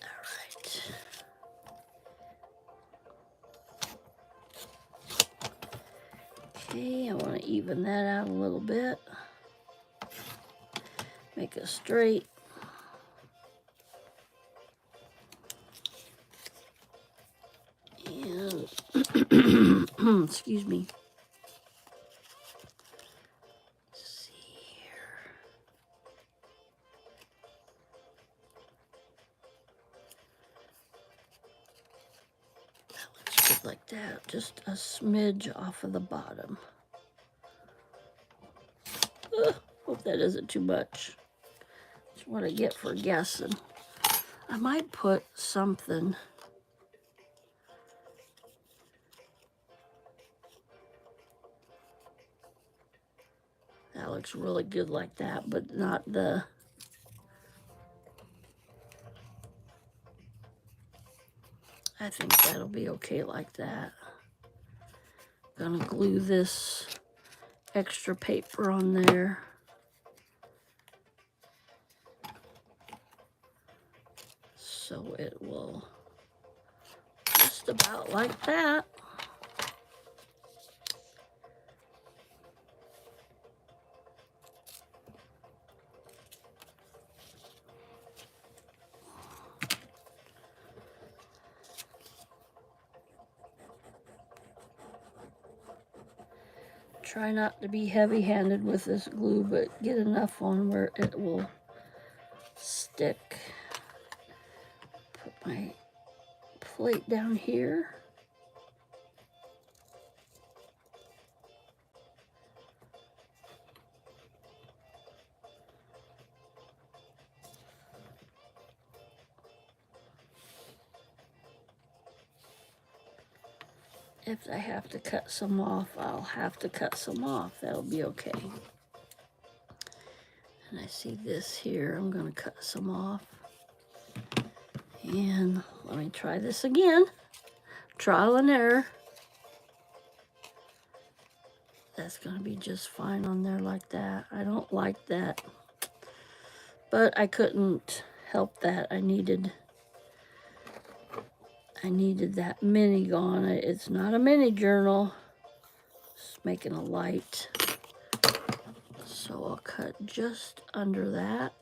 Speaker 1: All right. Okay, I want to even that out a little bit. Make it straight. And excuse me. Like that, just a smidge off of the bottom. Hope that isn't too much. That's what I get for guessing. I might put something. That looks really good like that, but not the... I think that'll be okay like that. Gonna glue this extra paper on there. So it will just about like that. Try not to be heavy-handed with this glue, but get enough on where it will stick. Put my plate down here. If I have to cut some off, I'll have to cut some off. That'll be okay. And I see this here. I'm going to cut some off. And let me try this again. Trial and error. That's going to be just fine on there like that. I don't like that. But I couldn't help that. I needed that mini gone. It's not a mini journal. Just making a light. So I'll cut just under that.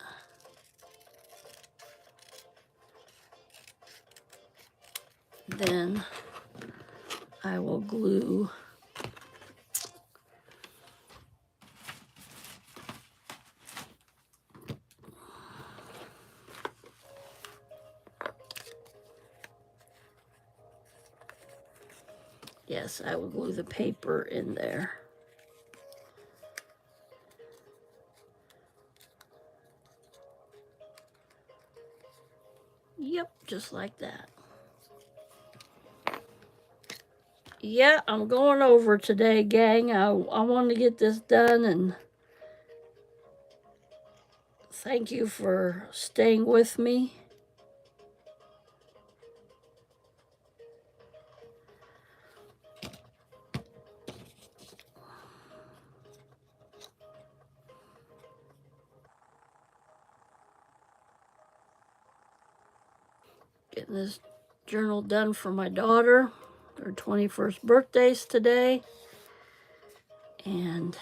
Speaker 1: Then I will glue yes, I will glue the paper in there. Yep, just like that. Yeah, I'm going over today, gang. I want to get this done, and thank you for staying with me. Getting this journal done for my daughter. Her 21st birthday's today. And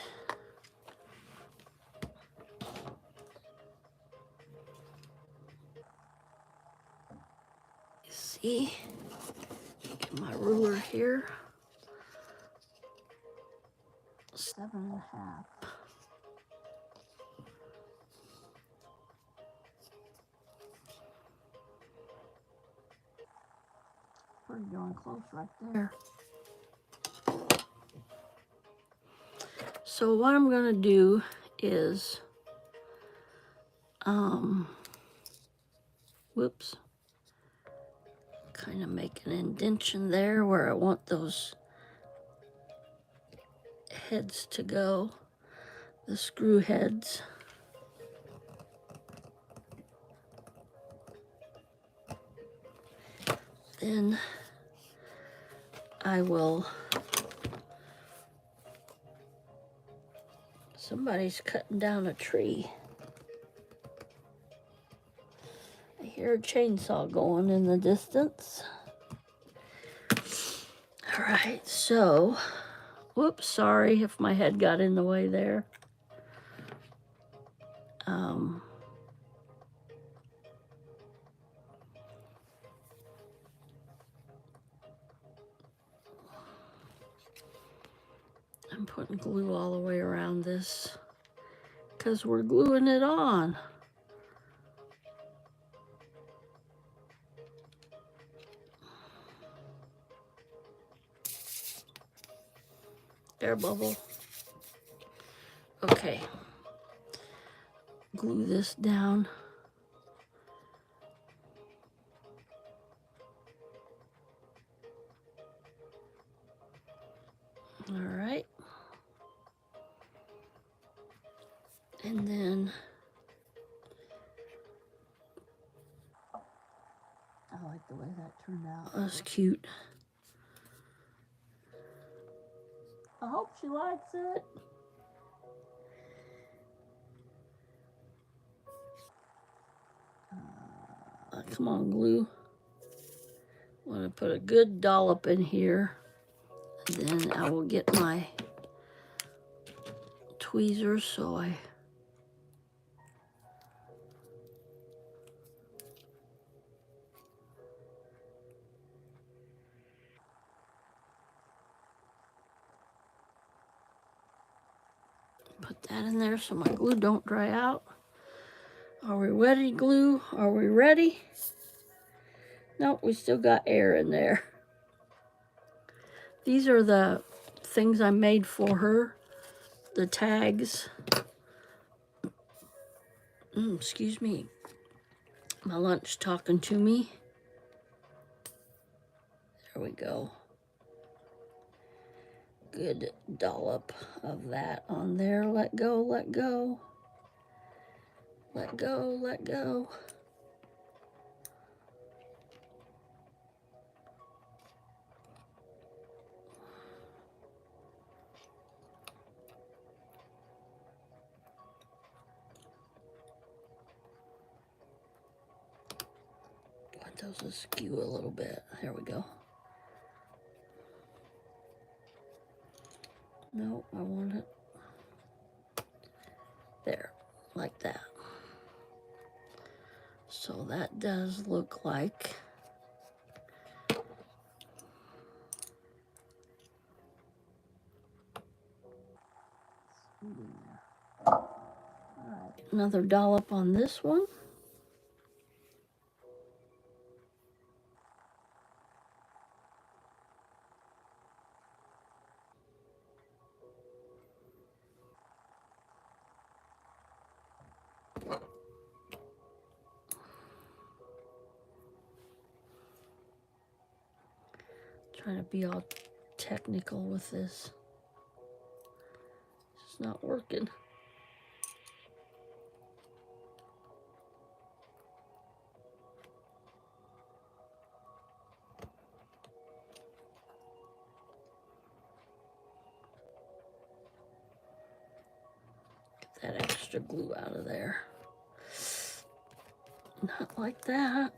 Speaker 1: you see, get my ruler here. 7.5. Pretty darn close right there. So what I'm gonna do is, whoops, kind of make an indentation there where I want those heads to go, the screw heads. Then I will, somebody's cutting down a tree. I hear a chainsaw going in the distance. All right, so, whoops, sorry if my head got in the way there. I'm putting glue all the way around this because we're gluing it on. Air bubble. Okay. Glue this down. All right. And then I like the way that turned out. That's cute. I hope she likes it. Come on, glue. I want to put a good dollop in here. And then I will get my tweezers so I that in there so my glue don't dry out. Are we ready, glue? Are we ready? Nope, we still got air in there. These are the things I made for her, the tags. Excuse me. My lunch talking to me. There we go. Good dollop of that on there. Let go, let go. Let go, let go. Want those to skew a little bit. There we go. No, I want it there, like that. So that does look like another dollop on this one. Trying to be all technical with this. It's not working. Get that extra glue out of there. Not like that.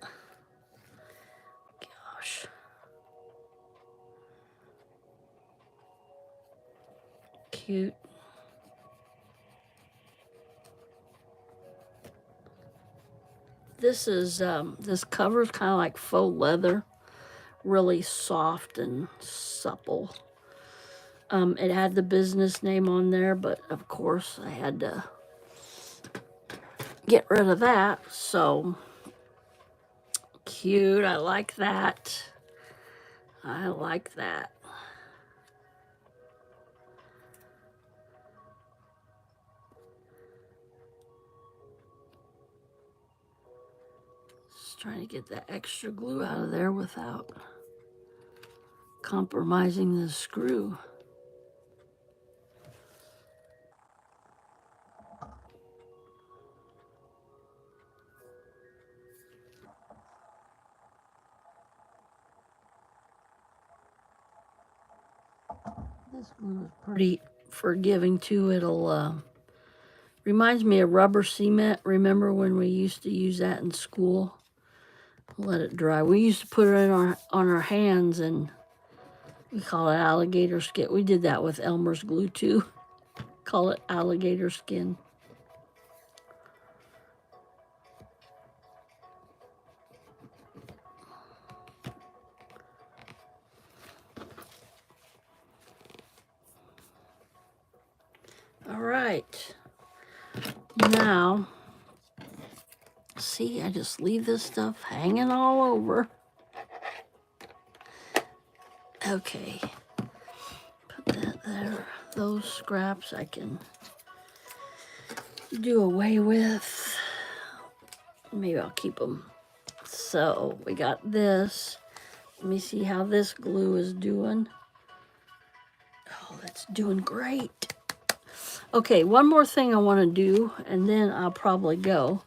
Speaker 1: Gosh. Cute. This is this cover is kind of like faux leather, really soft and supple. It had the business name on there, but of course I had to get rid of that. So cute. I like that. I like that. Just trying to get that extra glue out of there without compromising the screw. This glue is pretty forgiving too. It'll reminds me of rubber cement. Remember when we used to use that in school? Let it dry. We used to put it in on our hands, and we call it alligator skin. We did that with Elmer's glue too. Call it alligator skin. All right. Now, see, I just leave this stuff hanging all over. Okay. Put that there. Those scraps I can do away with. Maybe I'll keep them. So we got this. Let me see how this glue is doing. Oh, that's doing great. Okay, one more thing I want to do, and then I'll probably go.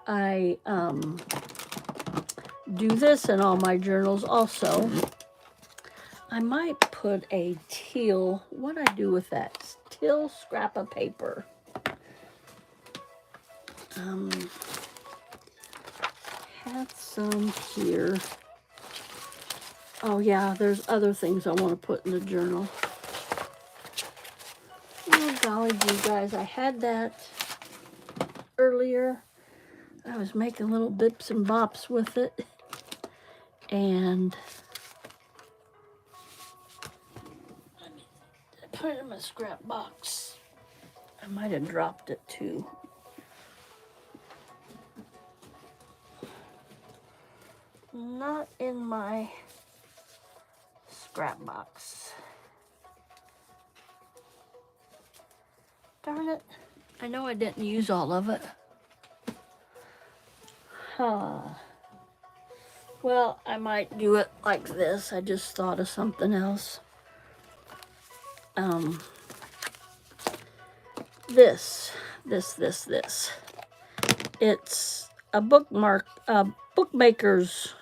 Speaker 1: I do this in all my journals also. I might put a teal, what I do with that teal scrap of paper. Had some here. Oh yeah, there's other things I want to put in the journal. Oh golly gee guys, I had that earlier. I was making little bips and bops with it. And I put it in my scrap box. I might have dropped it too. Not in my scrap box. Darn it. I know I didn't use all of it. Huh. Well, I might do it like this. I just thought of something else. This. It's a bookmaker's.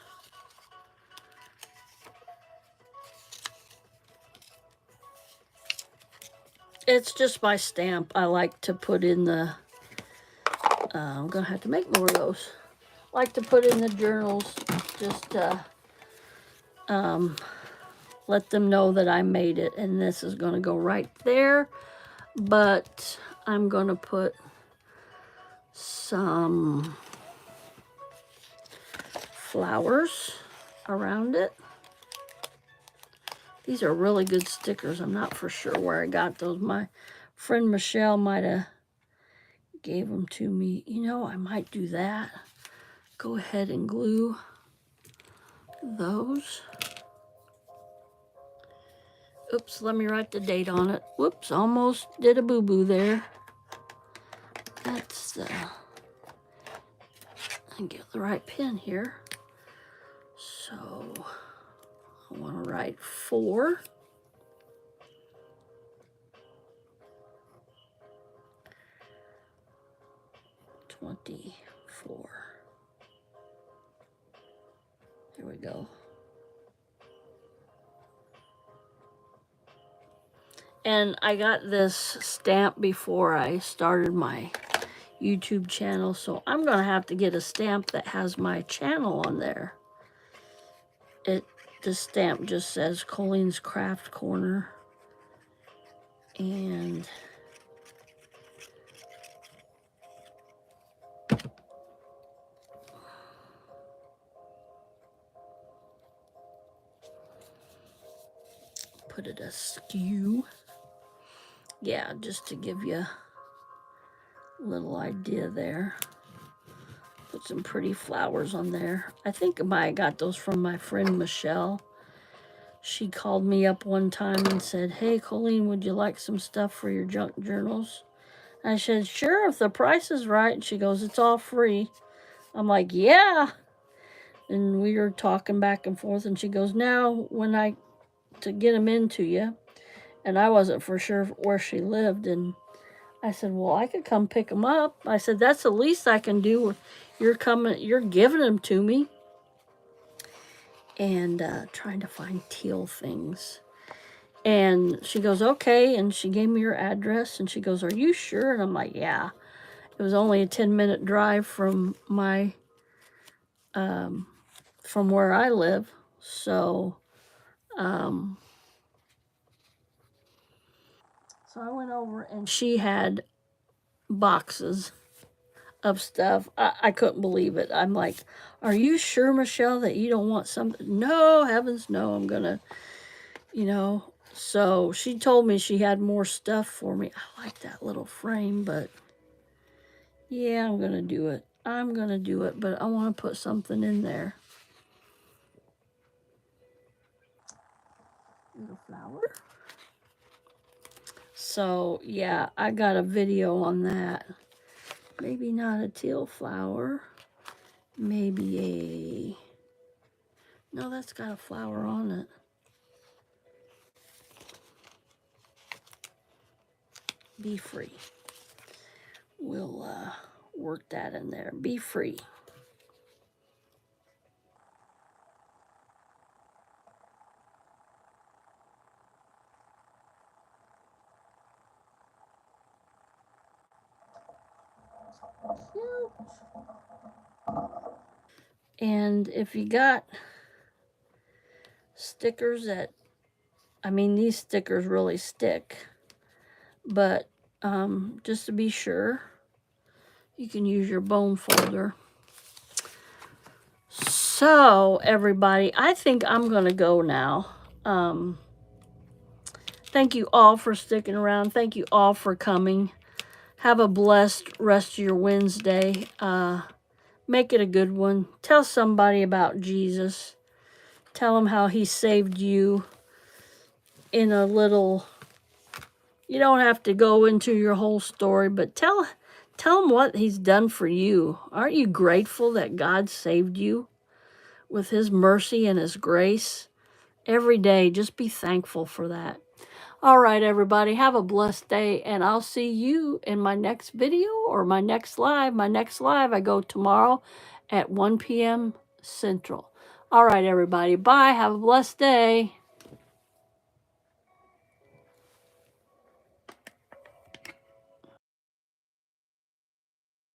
Speaker 1: It's just my stamp. I like to put in the, I'm gonna have to make more of those. Like to put in the journals, just to let them know that I made it. And this is gonna go right there, but I'm gonna put some flowers around it. These are really good stickers. I'm not for sure where I got those. My friend Michelle might have gave them to me. You know, I might do that. Go ahead and glue those. Oops, let me write the date on it. Whoops, almost did a boo-boo there. That's, and get the right pen here. So, I want to write 4. Here we go. And I got this stamp before I started my YouTube channel, so I'm gonna have to get a stamp that has my channel on there. The stamp just says Colleen's Craft Corner, and put it askew. Yeah, just to give you a little idea there. Put some pretty flowers on there. I think I got those from my friend Michelle. She called me up one time and said, "Hey, Colleen, would you like some stuff for your junk journals?" I said, "Sure, if the price is right." And she goes, "It's all free." I'm like, "Yeah." And we were talking back and forth, and she goes, "Now, to get them into you." And I wasn't for sure where she lived, and I said, "Well, I could come pick them up." I said, "That's the least I can do. You're giving them to me." And trying to find teal things. And she goes, "Okay." And she gave me her address, and she goes, "Are you sure?" And I'm like, "Yeah." It was only a 10-minute drive from my, from where I live. So, so I went over, and she had boxes of stuff. I couldn't believe it. I'm like, "Are you sure, Michelle, that you don't want something?" "No, heavens no, I'm gonna, you know." So she told me she had more stuff for me. I like that little frame, but yeah, I'm gonna do it. But I want to put something in there. Little flower. So yeah, I got a video on that. Maybe not a teal flower. Maybe no, that's got a flower on it. Be free. We'll work that in there. Be free. And if you got stickers that, I mean, these stickers really stick, but just to be sure, you can use your bone folder. So everybody, I think I'm gonna go now. Thank you all for sticking around. Thank you all for coming. Have a blessed rest of your Wednesday. Make it a good one. Tell somebody about Jesus. Tell them how he saved you in a little... You don't have to go into your whole story, but tell them what he's done for you. Aren't you grateful that God saved you with his mercy and his grace? Every day, just be thankful for that. All right, everybody, have a blessed day, and I'll see you in my next video or my next live. My next live, I go tomorrow at 1 p.m. Central. All right, everybody, bye. Have a blessed day.